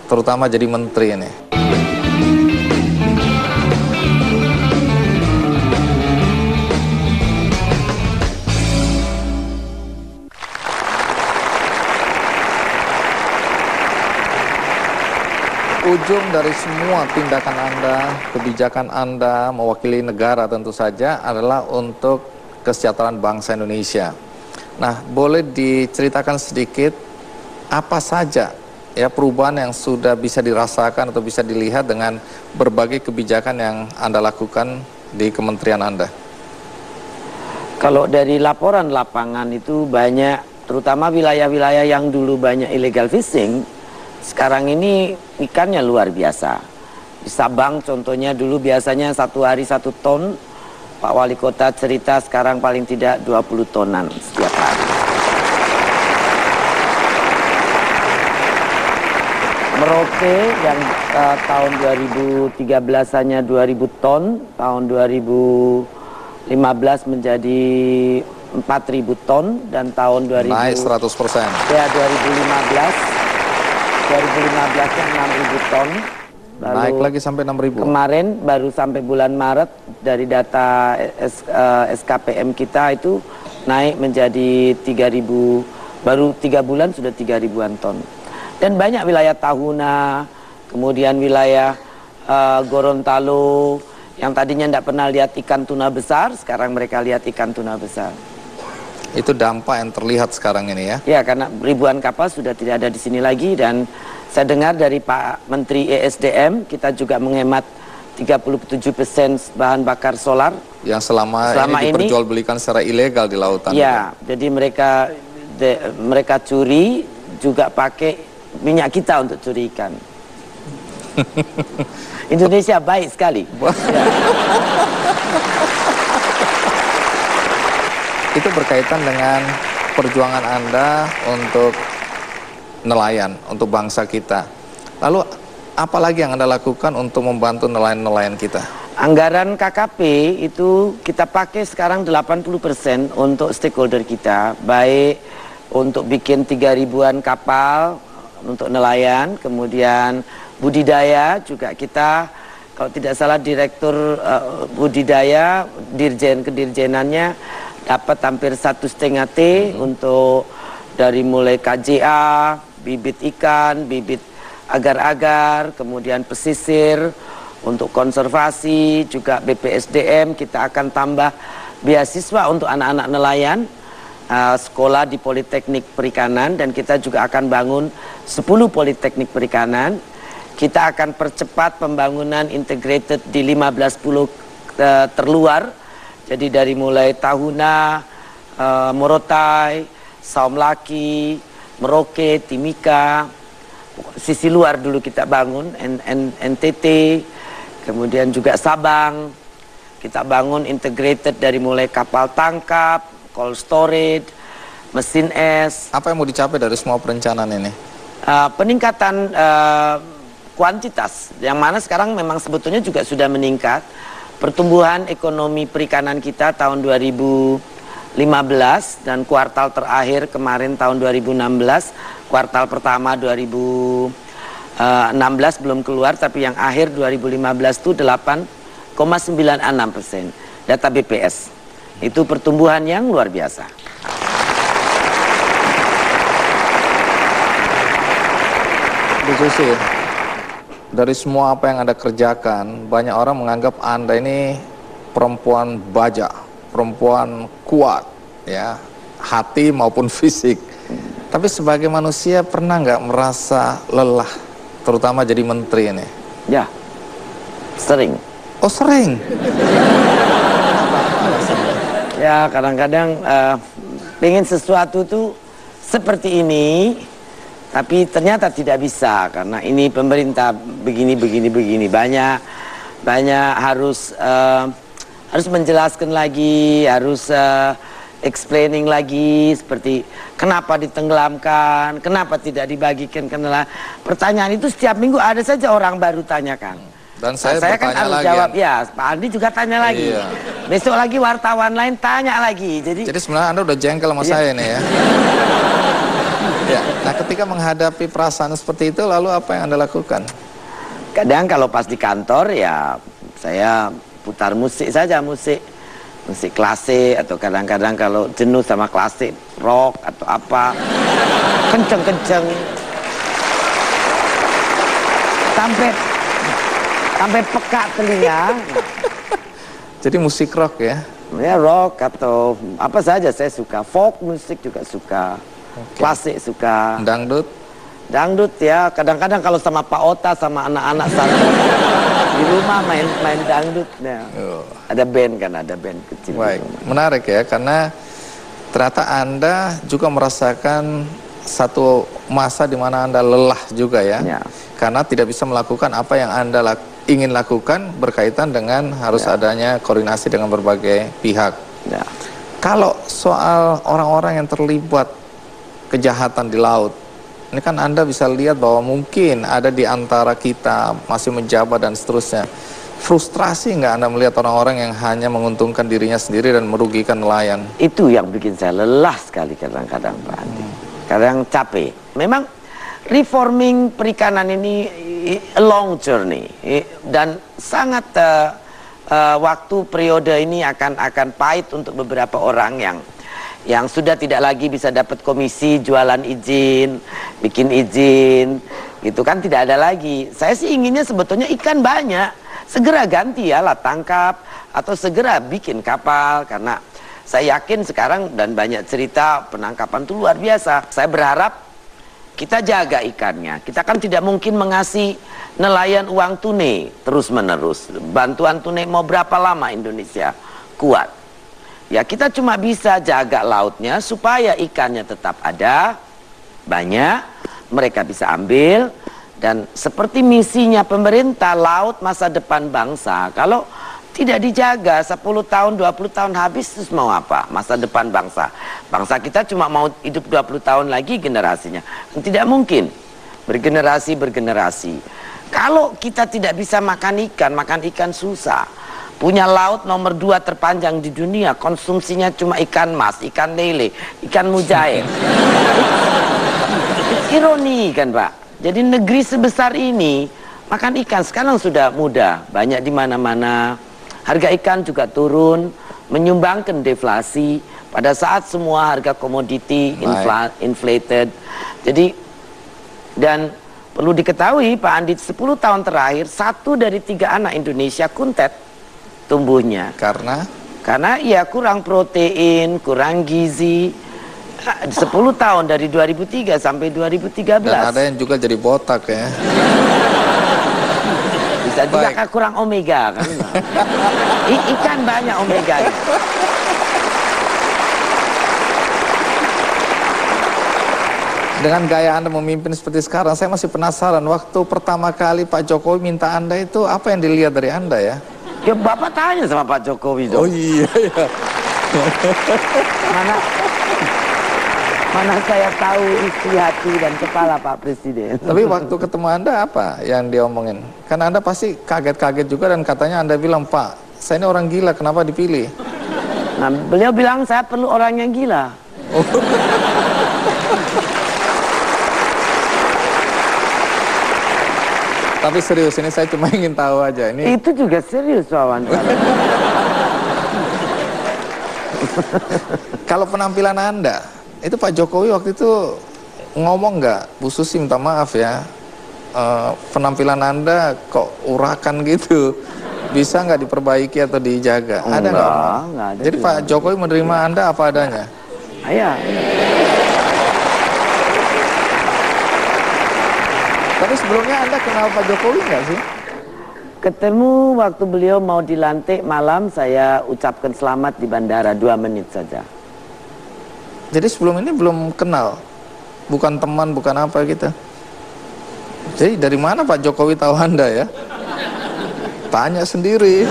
terutama jadi menteri ini? ujung dari semua tindakan Anda, kebijakan Anda, mewakili negara tentu saja adalah untuk kesejahteraan bangsa Indonesia. Nah, boleh diceritakan sedikit apa saja ya perubahan yang sudah bisa dirasakan atau bisa dilihat dengan berbagai kebijakan yang Anda lakukan di kementerian Anda? Kalau dari laporan lapangan itu banyak, terutama wilayah-wilayah yang dulu banyak illegal fishing, sekarang ini ikannya luar biasa. Di Sabang contohnya dulu biasanya 1 hari 1 ton, Pak Wali Kota cerita sekarang paling tidak 20 tonan setiap hari. Merauke yang tahun 2013 hanya 2000 ton, tahun 2015 menjadi 4.000 ton, dan tahun 2000 naik 100%. Ya, 2015-nya 6.000 ton. Lalu Naik lagi sampai 6.000. Kemarin baru sampai bulan Maret dari data SKPM kita itu naik menjadi 3.000, baru 3 bulan sudah 3.000-an ton. Dan banyak wilayah Tahuna, kemudian wilayah Gorontalo yang tadinya tidak pernah lihat ikan tuna besar, sekarang mereka lihat ikan tuna besar. Itu dampak yang terlihat sekarang ini ya? Ya, karena ribuan kapal sudah tidak ada di sini lagi, dan saya dengar dari Pak Menteri ESDM, kita juga menghemat 37% bahan bakar solar. Yang selama ini diperjualbelikan secara ilegal di lautan. Ya, jadi mereka curi juga pakai minyak kita untuk curi ikan. Indonesia baik sekali. Ya. Itu berkaitan dengan perjuangan Anda untuk nelayan, untuk bangsa kita. Lalu apa lagi yang Anda lakukan untuk membantu nelayan-nelayan kita? Anggaran KKP itu kita pakai sekarang 80% untuk stakeholder kita, baik untuk bikin 3.000-an kapal untuk nelayan, kemudian budidaya juga kita, kalau tidak salah direktur budidaya, dirjen kedirjenannya dapat hampir 1,5 T untuk dari mulai KJA, bibit ikan, bibit agar-agar, kemudian pesisir, untuk konservasi, juga BPSDM kita akan tambah beasiswa untuk anak-anak nelayan, sekolah di Politeknik Perikanan, dan kita juga akan bangun 10 Politeknik Perikanan. Kita akan percepat pembangunan integrated di 15 pulau terluar, jadi dari mulai Tahuna, Morotai, Saum Laki, Merauke, Timika, sisi luar dulu kita bangun, NTT, kemudian juga Sabang. Kita bangun integrated dari mulai kapal tangkap, cold storage, mesin es. Apa yang mau dicapai dari semua perencanaan ini? Peningkatan kuantitas, yang mana sekarang memang sebetulnya juga sudah meningkat. Pertumbuhan ekonomi perikanan kita tahun 2015 dan kuartal terakhir kemarin tahun 2016, kuartal pertama 2016 belum keluar, tapi yang akhir 2015 itu 8,96%. Data BPS. Itu pertumbuhan yang luar biasa. Bu Susi, dari semua apa yang Anda kerjakan, banyak orang menganggap Anda ini perempuan baja, perempuan kuat, ya, hati maupun fisik. Tapi sebagai manusia pernah nggak merasa lelah, terutama jadi menteri ini? Ya, sering. Oh, sering? Ya, kadang-kadang pengen sesuatu tuh seperti ini, tapi ternyata tidak bisa karena ini pemerintah begini. Banyak harus menjelaskan lagi, harus explaining lagi, seperti kenapa ditenggelamkan, kenapa tidak dibagikan ke nelayan. Pertanyaan itu setiap minggu ada saja orang baru tanyakan. Dan saya kan harus lagi, jawab, ya Pak Andi juga tanya lagi. Iya. Besok lagi wartawan lain tanya lagi. Jadi sebenarnya Anda udah jengkel sama saya nih ya. Ya. Nah, ketika menghadapi perasaan seperti itu, lalu apa yang Anda lakukan? Kadang kalau pas di kantor ya saya putar musik saja, musik klasik, atau kadang-kadang kalau jenuh sama klasik, rock atau apa, kenceng-kenceng. sampai peka telinga. Jadi musik rock ya? Ya rock atau apa saja saya suka. Folk musik juga suka. Klasik suka. Dangdut? Dangdut ya. Kadang-kadang kalau sama Pak Ota sama anak-anak saya di rumah main dangdut. Ya. Ada band kan, ada band kecil. Baik, menarik ya, karena ternyata Anda juga merasakan satu masa di mana Anda lelah juga ya. Karena tidak bisa melakukan apa yang Anda ingin lakukan berkaitan dengan harus adanya koordinasi dengan berbagai pihak. Kalau soal orang-orang yang terlibat kejahatan di laut, ini kan Anda bisa lihat bahwa mungkin ada di antara kita masih menjabat dan seterusnya. Frustrasi nggak Anda melihat orang-orang yang hanya menguntungkan dirinya sendiri dan merugikan nelayan? Itu yang bikin saya lelah sekali kadang-kadang Pak Andi. Kadang capek. Memang reforming perikanan ini a long journey dan sangat waktu periode ini akan pahit untuk beberapa orang yang sudah tidak lagi bisa dapat komisi jualan izin, bikin izin, gitu kan tidak ada lagi. Saya sih inginnya sebetulnya ikan banyak, segera ganti ya alat tangkap atau segera bikin kapal karena saya yakin sekarang dan banyak cerita penangkapan itu luar biasa. Saya berharap kita jaga ikannya. Kita kan tidak mungkin mengasih nelayan uang tunai terus-menerus. Bantuan tunai mau berapa lama Indonesia kuat? Ya kita cuma bisa jaga lautnya supaya ikannya tetap ada, banyak, mereka bisa ambil. Dan seperti misinya pemerintah, laut masa depan bangsa. Kalau tidak dijaga 10 tahun, 20 tahun habis, terus mau apa? Masa depan bangsa. Bangsa kita cuma mau hidup 20 tahun lagi generasinya. Tidak mungkin. Bergenerasi. Kalau kita tidak bisa makan ikan susah. Punya laut nomor 2 terpanjang di dunia, konsumsinya cuma ikan mas, ikan lele, ikan mujair. Ironi kan Pak? Jadi negeri sebesar ini, makan ikan sekarang sudah mudah. Banyak di mana-mana. Harga ikan juga turun, menyumbangkan deflasi pada saat semua harga komoditi inflated. Jadi, dan perlu diketahui Pak Andi, 10 tahun terakhir, 1 dari 3 anak Indonesia kuntet tumbuhnya. Karena ya kurang protein, kurang gizi. 10 tahun dari 2003 sampai 2013. Dan ada yang juga jadi botak ya. Bisa juga kan kurang omega kan. Ikan banyak omega. Dengan gaya Anda memimpin seperti sekarang, saya masih penasaran. Waktu pertama kali Pak Jokowi minta Anda itu, apa yang dilihat dari Anda ya? Ya Bapak tanya sama Pak Jokowi dong. Oh iya ya. Mana saya tahu isi hati dan kepala Pak Presiden. Tapi waktu ketemu Anda apa yang dia omongin? Kan Anda pasti kaget-kaget juga dan katanya Anda bilang, Pak, saya ini orang gila, kenapa dipilih? Nah, beliau bilang saya perlu orang yang gila. Tapi serius, ini saya cuma ingin tahu aja. Ini itu juga serius Wawan. Kalau penampilan Anda, itu Pak Jokowi waktu itu ngomong nggak, Bu Susi minta maaf ya, penampilan Anda kok urakan gitu, bisa nggak diperbaiki atau dijaga? Ada nggak? Ada. Jadi Pak Jokowi menerima Anda apa adanya? Iya. Tapi sebelumnya Anda kenal Pak Jokowi nggak sih? Ketemu waktu beliau mau dilantik malam, saya ucapkan selamat di bandara 2 menit saja. Jadi sebelum ini belum kenal, bukan teman, bukan apa gitu. Jadi dari mana Pak Jokowi tahu Anda ya? Tanya sendiri.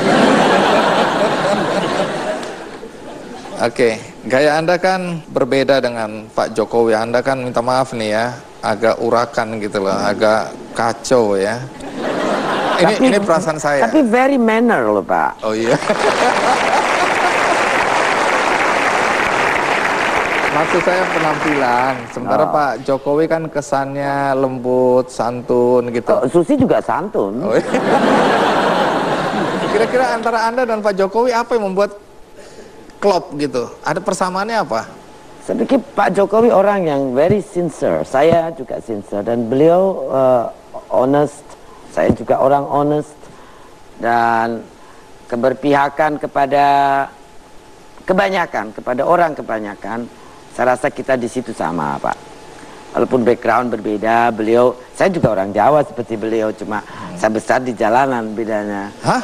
Oke, gaya Anda kan berbeda dengan Pak Jokowi. Anda kan minta maaf nih ya, agak urakan gitu loh, agak kacau ya. Ini perasaan saya. Tapi very manner loh Pak. Oh iya. Maksud saya penampilan. Sementara Pak Jokowi kan kesannya lembut, santun gitu. Susi juga santun. Oh, iya. Kira-kira antara Anda dan Pak Jokowi apa yang membuat klop gitu? Ada persamaannya apa? Saya pikir Pak Jokowi orang yang very sincere. Saya juga sincere dan beliau honest, Saya juga orang honest dan keberpihakan kepada orang kebanyakan. Saya rasa kita di situ sama, Pak. Walaupun background berbeda, saya juga orang Jawa seperti beliau, cuma saya besar di jalanan bedanya. Hah?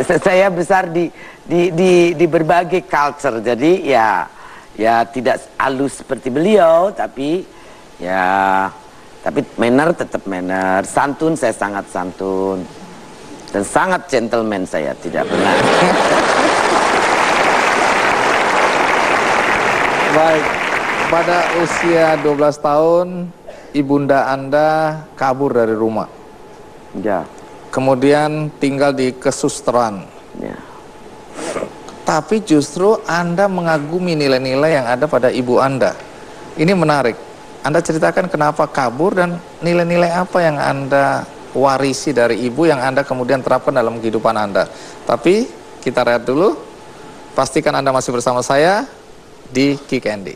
Saya besar di berbagai culture, jadi ya tidak halus seperti beliau, tapi manner tetap manner, santun saya sangat santun, dan sangat gentleman saya, tidak pernah. Baik, pada usia 12 tahun, ibunda Anda kabur dari rumah. Ya. Kemudian tinggal di kesusteran. Ya. Tapi justru Anda mengagumi nilai-nilai yang ada pada ibu Anda. Ini menarik. Anda ceritakan kenapa kabur dan nilai-nilai apa yang Anda warisi dari ibu yang Anda kemudian terapkan dalam kehidupan Anda. Tapi kita lihat dulu. Pastikan Anda masih bersama saya di Kick Andy.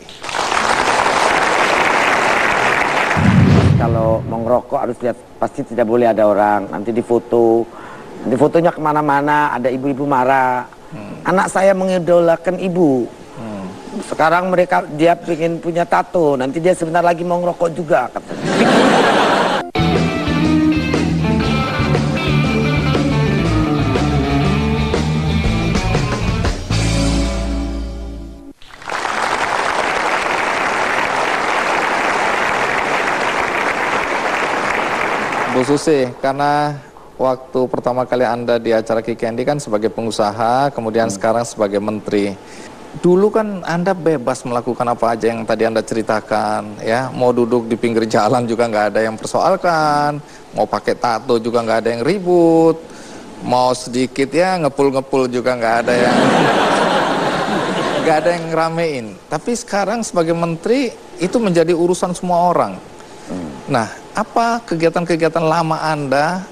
Kalau mau ngerokok harus lihat, pasti tidak boleh ada orang, nanti difoto. Nanti fotonya kemana-mana, ada ibu-ibu marah. Anak saya mengidolakan ibu. Sekarang dia pengen punya tato, nanti dia sebentar lagi mau ngerokok juga, katanya. Bu Susi, karena waktu pertama kali Anda di acara Kick Andy kan sebagai pengusaha, kemudian sekarang sebagai menteri. Dulu kan Anda bebas melakukan apa aja yang tadi Anda ceritakan, ya. Mau duduk di pinggir jalan juga nggak ada yang persoalkan, mau pakai tato juga nggak ada yang ribut, mau sedikit ya ngepul-ngepul juga nggak ada yang ngeramein. Tapi sekarang sebagai menteri itu menjadi urusan semua orang. Nah, apa kegiatan-kegiatan lama Anda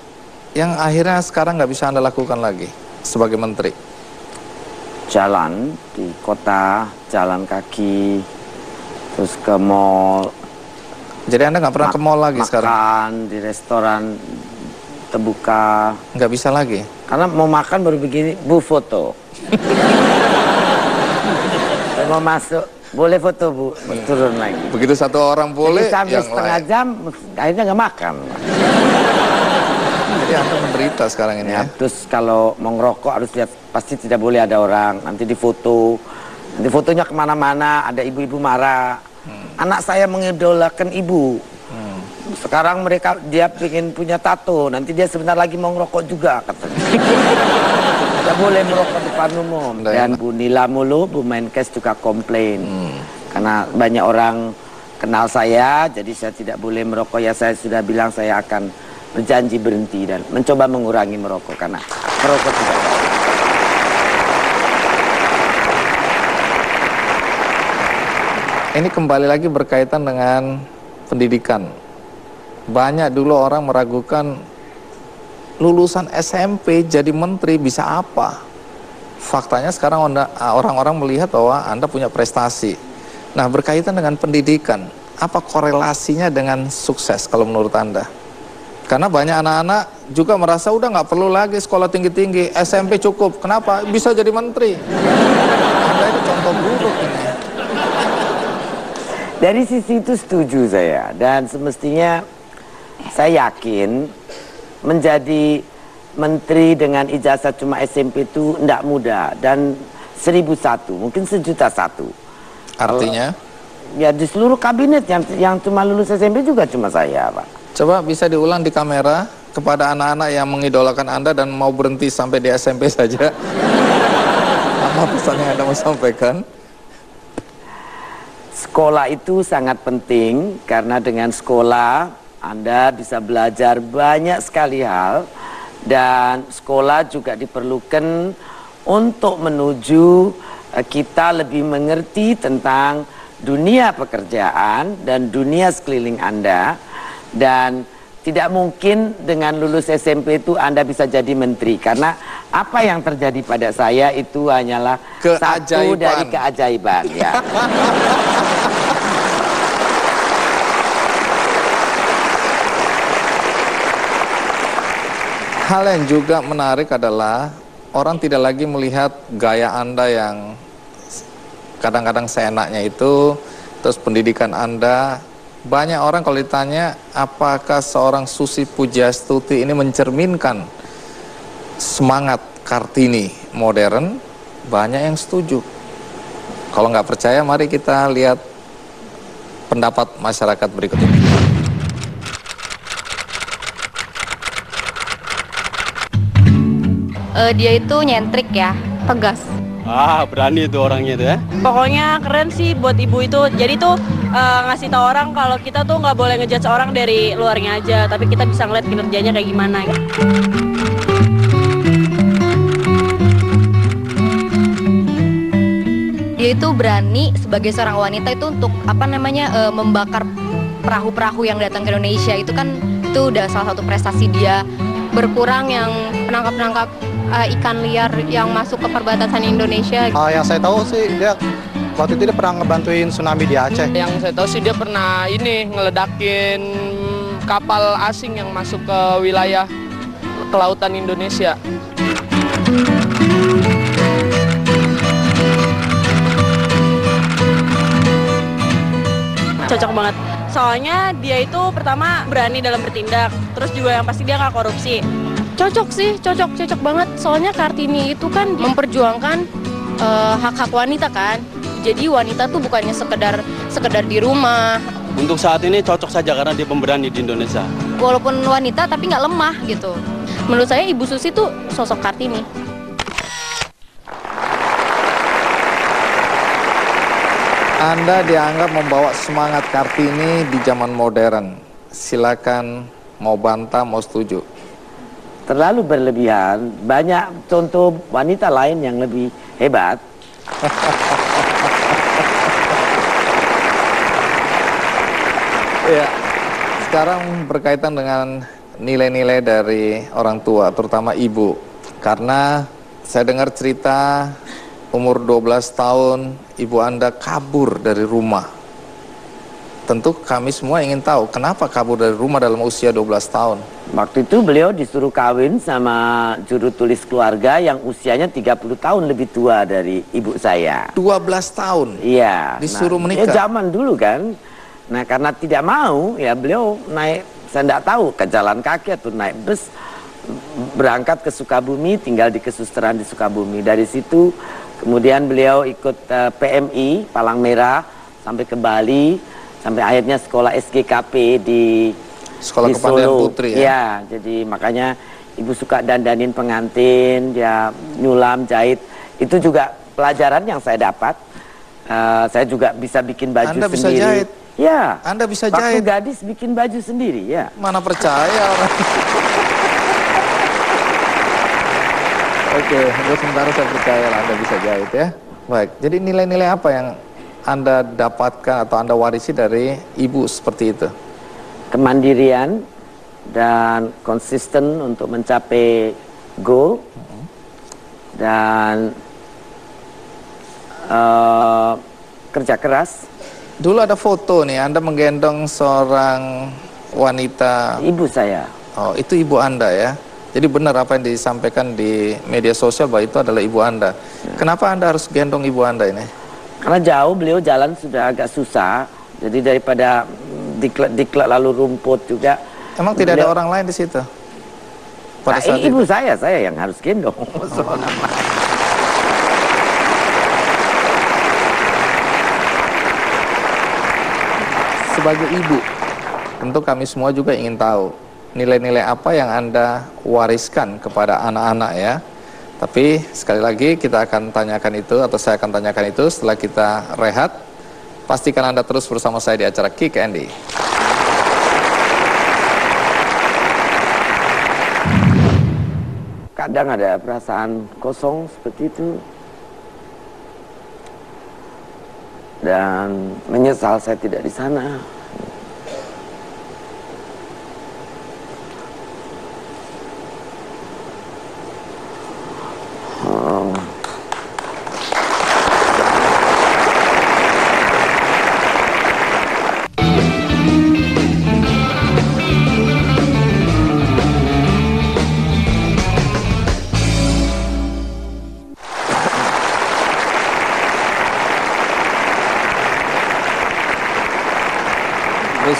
yang akhirnya sekarang nggak bisa Anda lakukan lagi sebagai menteri? Jalan di kota, jalan kaki, terus ke mall. Jadi Anda nggak pernah ke mall lagi sekarang? Makan di restoran terbuka. Nggak bisa lagi? Karena mau makan baru begini, Bu foto. Saya mau masuk, boleh foto Bu, turun lagi. Begitu satu orang boleh, jadi sampai yang setengah lain. jam, akhirnya nggak makan. Jadi Anda menderita sekarang ini ya? Terus kalau mau ngerokok harus lihat, pasti tidak boleh ada orang, nanti difoto. Nanti fotonya kemana-mana, ada ibu-ibu marah. Anak saya mengidolakan ibu. Sekarang dia pengen punya tato, nanti dia sebentar lagi mau ngerokok juga, katanya. Tidak boleh merokok depan umum. Dan Bu Nila Mulu, Bu Menkes juga komplain. Karena banyak orang kenal saya, jadi saya tidak boleh merokok. Ya saya sudah bilang saya akan berjanji berhenti dan mencoba mengurangi merokok, karena merokok tidak baik. Ini kembali lagi berkaitan dengan pendidikan. Banyak dulu orang meragukan lulusan SMP jadi menteri bisa apa. Faktanya sekarang orang-orang melihat bahwa Anda punya prestasi. Nah, berkaitan dengan pendidikan, apa korelasinya dengan sukses kalau menurut Anda? Karena banyak anak-anak juga merasa udah nggak perlu lagi sekolah tinggi-tinggi, SMP cukup. Kenapa? Bisa jadi menteri. Anda itu contoh buruk ini. Dari sisi itu setuju saya, dan semestinya saya yakin menjadi menteri dengan ijazah cuma SMP itu tidak mudah, dan 1001, mungkin 1.000.001. Artinya? Ya di seluruh kabinet yang cuma lulus SMP juga cuma saya, Pak. Coba bisa diulang di kamera kepada anak-anak yang mengidolakan Anda dan mau berhenti sampai di SMP saja. Apa pesan yang Anda mau sampaikan? Sekolah itu sangat penting, karena dengan sekolah Anda bisa belajar banyak sekali hal, dan sekolah juga diperlukan untuk menuju kita lebih mengerti tentang dunia pekerjaan dan dunia sekeliling Anda. Dan tidak mungkin dengan lulus SMP itu Anda bisa jadi menteri, karena apa yang terjadi pada saya itu hanyalah satu dari keajaiban, ya. Hal yang juga menarik adalah orang tidak lagi melihat gaya Anda yang kadang-kadang seenaknya itu, terus pendidikan Anda. Banyak orang kalau ditanya apakah seorang Susi Pujiastuti ini mencerminkan semangat Kartini modern, banyak yang setuju. Kalau nggak percaya, mari kita lihat pendapat masyarakat berikut ini. Dia itu nyentrik ya, tegas. Berani tuh orangnya tuh ya. Pokoknya keren sih buat ibu itu. Jadi tuh ngasih tahu orang kalau kita tuh nggak boleh ngejudge orang dari luarnya aja, tapi kita bisa ngeliat kinerjanya kayak gimana. Dia itu berani sebagai seorang wanita itu untuk membakar perahu-perahu yang datang ke Indonesia. Itu kan itu udah salah satu prestasi dia. Berkurang yang penangkap-penangkap ikan liar yang masuk ke perbatasan Indonesia. Yang saya tahu sih dia waktu itu dia pernah ngebantuin tsunami di Aceh. Yang saya tahu sih dia pernah ngeledakin kapal asing yang masuk ke wilayah kelautan Indonesia. Cocok banget. Soalnya dia itu pertama berani dalam bertindak, terus juga yang pasti dia nggak korupsi. Cocok sih, cocok banget. Soalnya Kartini itu kan memperjuangkan hak-hak wanita kan. Jadi wanita tuh bukannya sekedar di rumah. Untuk saat ini cocok saja karena dia pemberani di Indonesia. Walaupun wanita tapi nggak lemah gitu. Menurut saya Ibu Susi tuh sosok Kartini. Anda dianggap membawa semangat Kartini di zaman modern. Silakan mau bantah, mau setuju. Terlalu berlebihan. Banyak contoh wanita lain yang lebih hebat. Ya, sekarang berkaitan dengan nilai-nilai dari orang tua, terutama ibu. Karena saya dengar cerita umur 12 tahun, ibu Anda kabur dari rumah. Tentu kami semua ingin tahu, kenapa kabur dari rumah dalam usia 12 tahun? Waktu itu beliau disuruh kawin sama juru tulis keluarga yang usianya 30 tahun lebih tua dari ibu saya. 12 tahun? Iya. Disuruh menikah? Ya zaman dulu kan. Nah karena tidak mau, ya beliau naik, saya tidak tahu, ke jalan kaki atau naik bus, berangkat ke Sukabumi, tinggal di kesusteran di Sukabumi. Dari situ kemudian beliau ikut PMI, Palang Merah, sampai ke Bali, sampai akhirnya sekolah SGKP di Kepandaian Solo. Putri ya? Ya, jadi makanya ibu suka dandanin pengantin, dia nyulam, jahit. Itu juga pelajaran yang saya dapat. Saya juga bisa bikin baju Anda sendiri. bisa jahit? Ya. Anda bisa Waktu jahit? gadis bikin baju sendiri, ya. Mana percaya orang. Oke, untuk sementara saya percaya lah Anda bisa jahit ya. Baik, jadi nilai-nilai apa yang Anda dapatkan atau Anda warisi dari ibu seperti itu? Kemandirian dan konsisten untuk mencapai goal dan kerja keras. Dulu ada foto nih, Anda menggendong seorang wanita. Ibu saya. Oh, itu ibu Anda ya? Jadi benar apa yang disampaikan di media sosial bahwa itu adalah ibu Anda. Ya. Kenapa Anda harus gendong ibu Anda ini? Karena jauh, beliau jalan sudah agak susah. Jadi daripada diklat lalu rumput juga. Emang tidak ada orang lain di situ? Pada saat ibu itu? saya yang harus gendong. Sebagai ibu, tentu kami semua juga ingin tahu nilai-nilai apa yang Anda wariskan kepada anak-anak ya. Tapi sekali lagi kita akan tanyakan itu, atau saya akan tanyakan itu setelah kita rehat. Pastikan Anda terus bersama saya di acara Kick Andy. Kadang ada perasaan kosong seperti itu. Dan menyesal saya tidak di sana.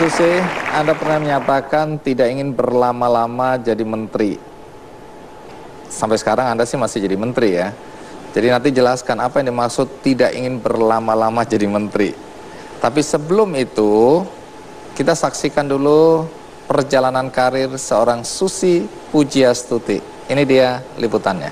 Susi, Anda pernah menyatakan tidak ingin berlama-lama jadi menteri. Sampai sekarang Anda sih masih jadi menteri ya. Jadi nanti jelaskan apa yang dimaksud tidak ingin berlama-lama jadi menteri. Tapi sebelum itu, kita saksikan dulu perjalanan karir seorang Susi Pujiastuti. Ini dia liputannya.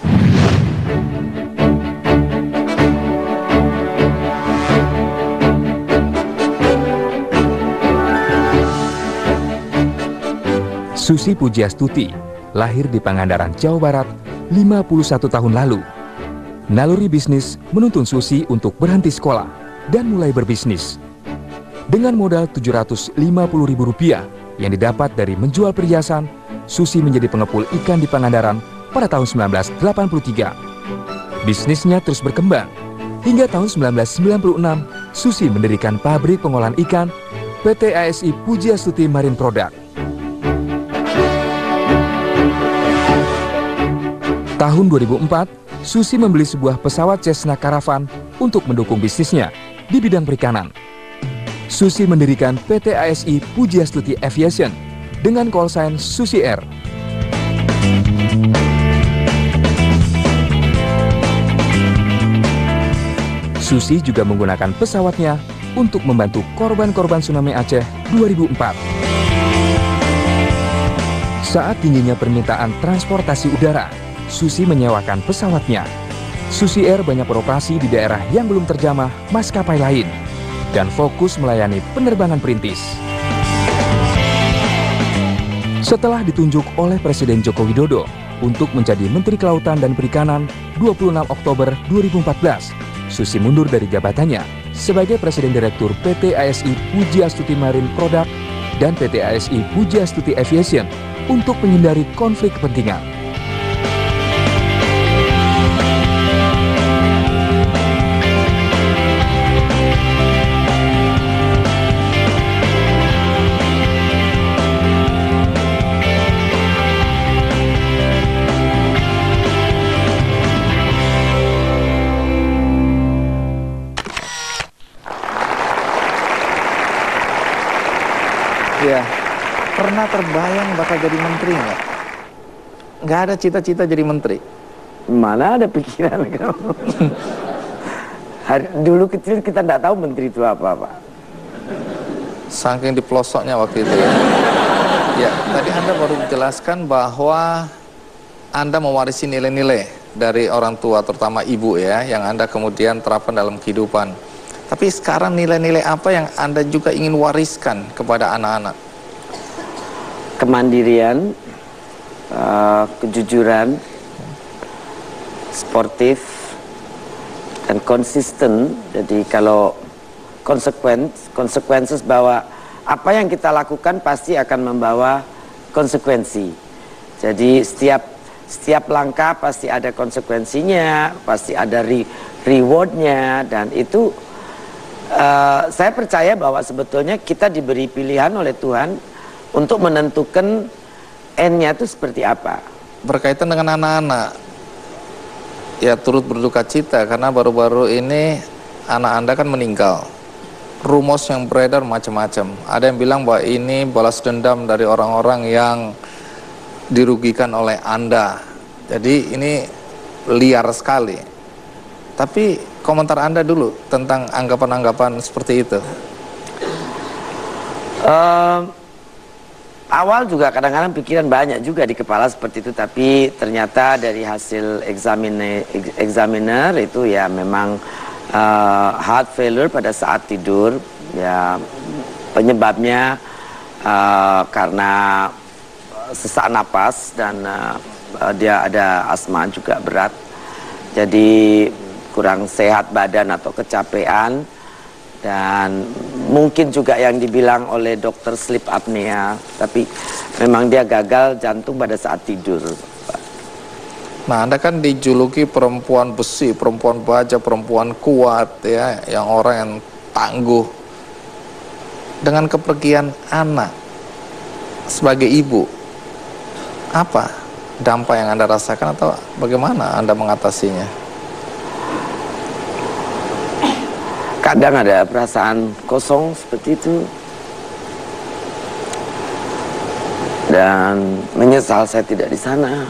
Susi Pujiastuti lahir di Pangandaran, Jawa Barat 51 tahun lalu. Naluri bisnis menuntun Susi untuk berhenti sekolah dan mulai berbisnis. Dengan modal Rp750.000 yang didapat dari menjual perhiasan, Susi menjadi pengepul ikan di Pangandaran pada tahun 1983. Bisnisnya terus berkembang. Hingga tahun 1996, Susi mendirikan pabrik pengolahan ikan PT ASI Pujiastuti Marine Product. Tahun 2004, Susi membeli sebuah pesawat Cessna Caravan untuk mendukung bisnisnya di bidang perikanan. Susi mendirikan PT ASI Pujiastuti Aviation dengan call sign Susi Air. Susi juga menggunakan pesawatnya untuk membantu korban-korban tsunami Aceh 2004. Saat tingginya permintaan transportasi udara, Susi menyewakan pesawatnya. Susi Air banyak beroperasi di daerah yang belum terjamah maskapai lain dan fokus melayani penerbangan perintis. Setelah ditunjuk oleh Presiden Joko Widodo untuk menjadi Menteri Kelautan dan Perikanan 26 Oktober 2014, Susi mundur dari jabatannya sebagai Presiden Direktur PT ASI Pujiastuti Marine Product dan PT ASI Pujiastuti Aviation untuk menghindari konflik kepentingan. Ya, pernah terbayang bakal jadi menteri nggak? Nggak ada cita-cita jadi menteri? Mana ada pikiran kamu? Dulu kecil kita nggak tahu menteri itu apa, Pak. Saking di pelosoknya waktu itu ya. Ya, tadi Anda baru menjelaskan bahwa Anda mewarisi nilai-nilai dari orang tua, terutama ibu ya, yang Anda kemudian terapkan dalam kehidupan. Tapi sekarang nilai-nilai apa yang Anda juga ingin wariskan kepada anak-anak? Kemandirian, kejujuran, sportif, dan konsisten. Jadi kalau konsekuensi bahwa apa yang kita lakukan pasti akan membawa konsekuensi. Jadi setiap langkah pasti ada konsekuensinya, pasti ada rewardnya, dan itu saya percaya bahwa sebetulnya kita diberi pilihan oleh Tuhan untuk menentukan end-nya itu seperti apa. Berkaitan dengan anak-anak, ya turut berduka cita karena baru-baru ini anak Anda kan meninggal. Rumors yang beredar macam-macam. Ada yang bilang bahwa ini balas dendam dari orang-orang yang dirugikan oleh Anda. Jadi ini liar sekali. Tapi komentar Anda dulu tentang anggapan-anggapan seperti itu. Awal juga kadang-kadang pikiran banyak juga di kepala seperti itu, tapi ternyata dari hasil examiner itu ya memang heart failure pada saat tidur, ya penyebabnya karena sesak napas dan dia ada asma juga berat, jadi kurang sehat badan atau kecapean, dan mungkin juga yang dibilang oleh dokter sleep apnea, tapi memang dia gagal jantung pada saat tidur. Nah, Anda kan dijuluki perempuan besi, perempuan baja, perempuan kuat ya, yang orang yang tangguh. Dengan kepergian anak sebagai ibu, apa dampak yang Anda rasakan atau bagaimana Anda mengatasinya? Kadang ada perasaan kosong seperti itu. Dan menyesal saya tidak di sana.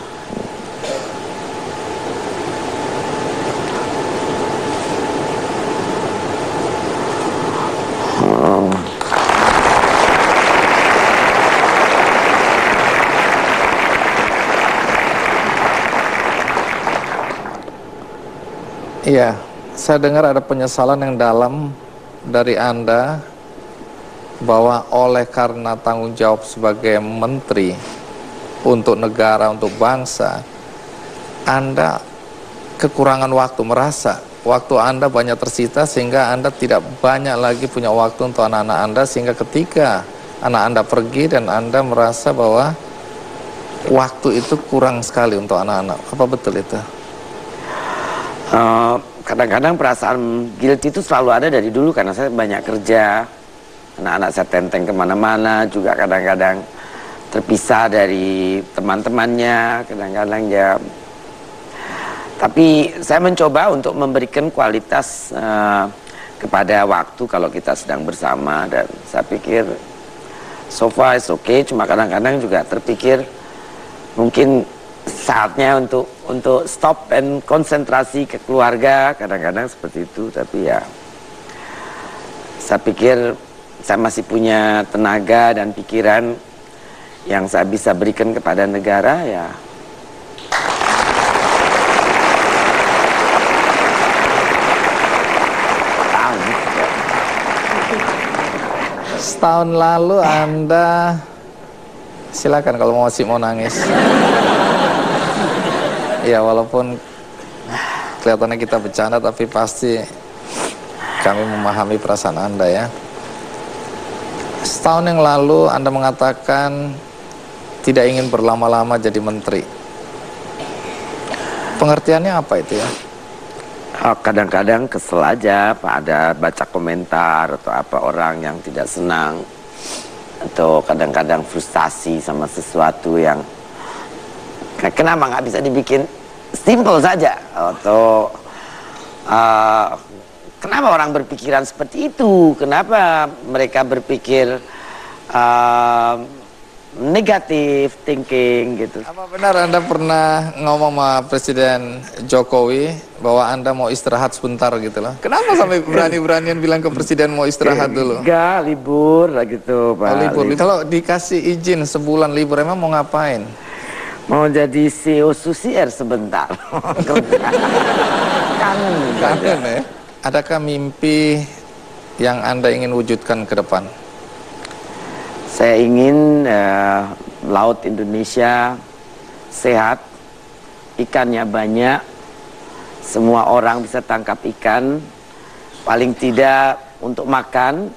Iya, saya dengar ada penyesalan yang dalam dari Anda bahwa oleh karena tanggung jawab sebagai menteri untuk negara, untuk bangsa, Anda kekurangan waktu, merasa waktu Anda banyak tersita sehingga Anda tidak banyak lagi punya waktu untuk anak-anak Anda, sehingga ketika anak Anda pergi dan Anda merasa bahwa waktu itu kurang sekali untuk anak-anak. Apa betul itu? Kadang-kadang perasaan guilty itu selalu ada dari dulu karena saya banyak kerja, anak-anak saya tenteng kemana-mana, juga kadang-kadang terpisah dari teman-temannya, kadang-kadang ya. Tapi saya mencoba untuk memberikan kualitas kepada waktu kalau kita sedang bersama, dan saya pikir so far it's okay. Cuma kadang-kadang juga terpikir mungkin saatnya untuk stop dan konsentrasi ke keluarga, kadang-kadang seperti itu. Tapi ya saya pikir saya masih punya tenaga dan pikiran yang saya bisa berikan kepada negara ya. Setahun lalu Anda, silakan kalau masih mau nangis. Ya, walaupun kelihatannya kita bercanda, tapi pasti kami memahami perasaan Anda ya. Setahun yang lalu Anda mengatakan tidak ingin berlama-lama jadi menteri. Pengertiannya apa itu ya? Kadang-kadang kesel aja, ada baca komentar atau apa orang yang tidak senang, atau kadang-kadang frustasi sama sesuatu yang kenapa nggak bisa dibikin simple saja, atau kenapa orang berpikiran seperti itu, kenapa mereka berpikir negatif thinking gitu. Apa benar Anda pernah ngomong sama Presiden Jokowi bahwa Anda mau istirahat sebentar gitu loh? Kenapa sampai berani-beranian bilang ke Presiden mau istirahat dulu? Enggak, libur lah gitu Pak. Oh, libur. Kalau dikasih izin sebulan libur emang mau ngapain? Mau jadi CEO Susi Air sebentar. Kangen ya? Adakah mimpi yang Anda ingin wujudkan ke depan? Saya ingin laut Indonesia sehat, ikannya banyak, semua orang bisa tangkap ikan, paling tidak untuk makan.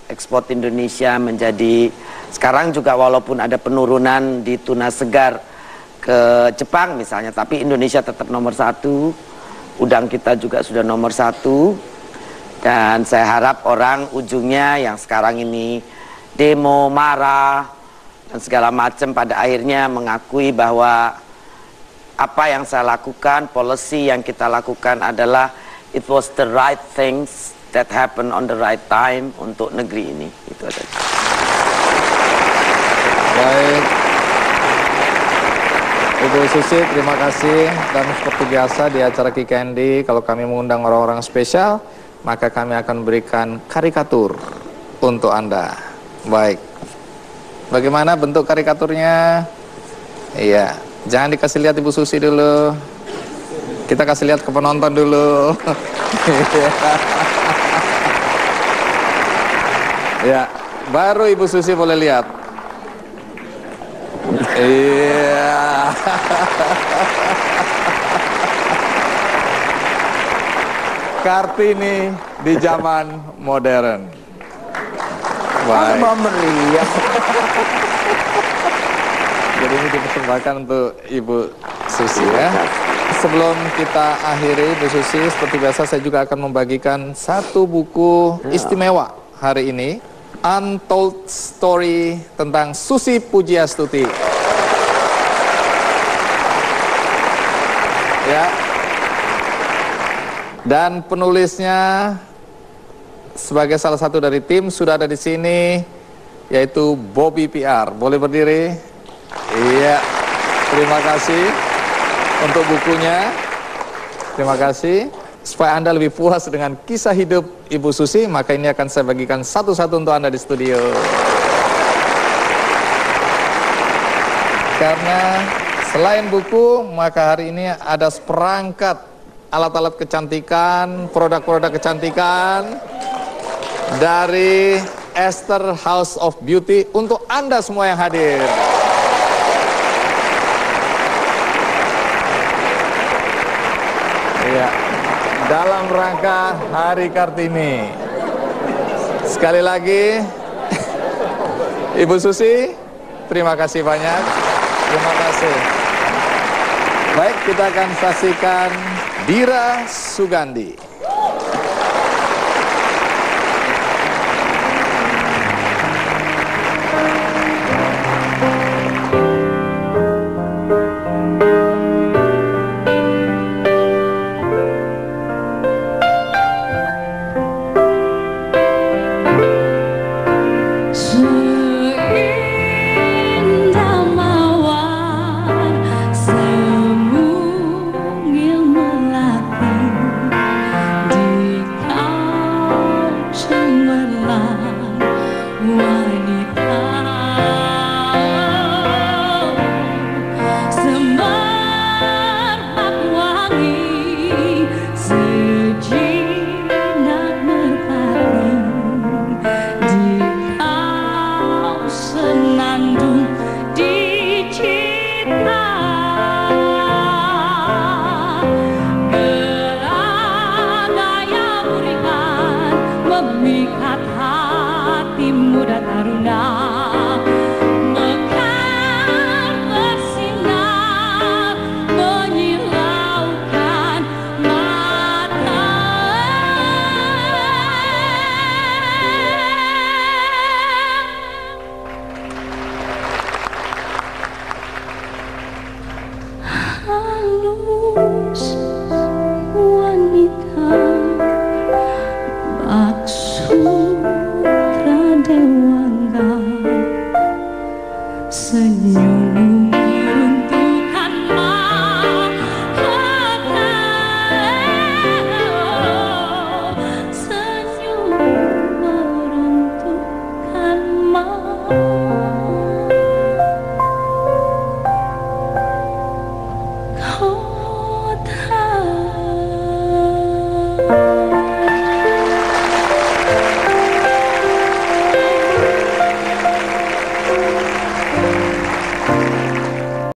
Ekspor Indonesia menjadi, sekarang juga walaupun ada penurunan di tuna segar ke Jepang misalnya, tapi Indonesia tetap nomor 1, udang kita juga sudah nomor 1, dan saya harap orang ujungnya yang sekarang ini demo, marah, dan segala macam pada akhirnya mengakui bahwa apa yang saya lakukan, policy yang kita lakukan adalah it was the right things that happen on the right time untuk negeri ini. Itu aja. Baik, Ibu Susi, terima kasih. Dan seperti biasa di acara Kick Andy, kalau kami mengundang orang-orang spesial, maka kami akan berikan karikatur untuk Anda. Baik, bagaimana bentuk karikaturnya? Iya, jangan dikasih lihat Ibu Susi dulu. Kita kasih lihat ke penonton dulu. Ya, baru Ibu Susi boleh lihat. Iya. Kartini di zaman modern. Baik. Jadi ini dipersembahkan untuk Ibu Susi ya. Sebelum kita akhiri Ibu Susi, seperti biasa saya juga akan membagikan satu buku istimewa hari ini, Untold Story tentang Susi Pujiastuti. Ya. Dan penulisnya sebagai salah satu dari tim sudah ada di sini, yaitu Bobby PR. Boleh berdiri? Iya, terima kasih untuk bukunya. Terima kasih. Supaya Anda lebih puas dengan kisah hidup Ibu Susi, maka ini akan saya bagikan satu-satu untuk Anda di studio. Karena selain buku, maka hari ini ada seperangkat alat-alat kecantikan, produk-produk kecantikan dari Esther House of Beauty untuk Anda semua yang hadir. Iya, dalam rangka Hari Kartini. Sekali lagi, Ibu Susi, terima kasih banyak. Terima kasih. Baik, kita akan saksikan Dira Sugandi. Memikat hati muda taruna, mekar bersinar, menyilaukan mata. Halus wanita, Sutra Dewangga, senyum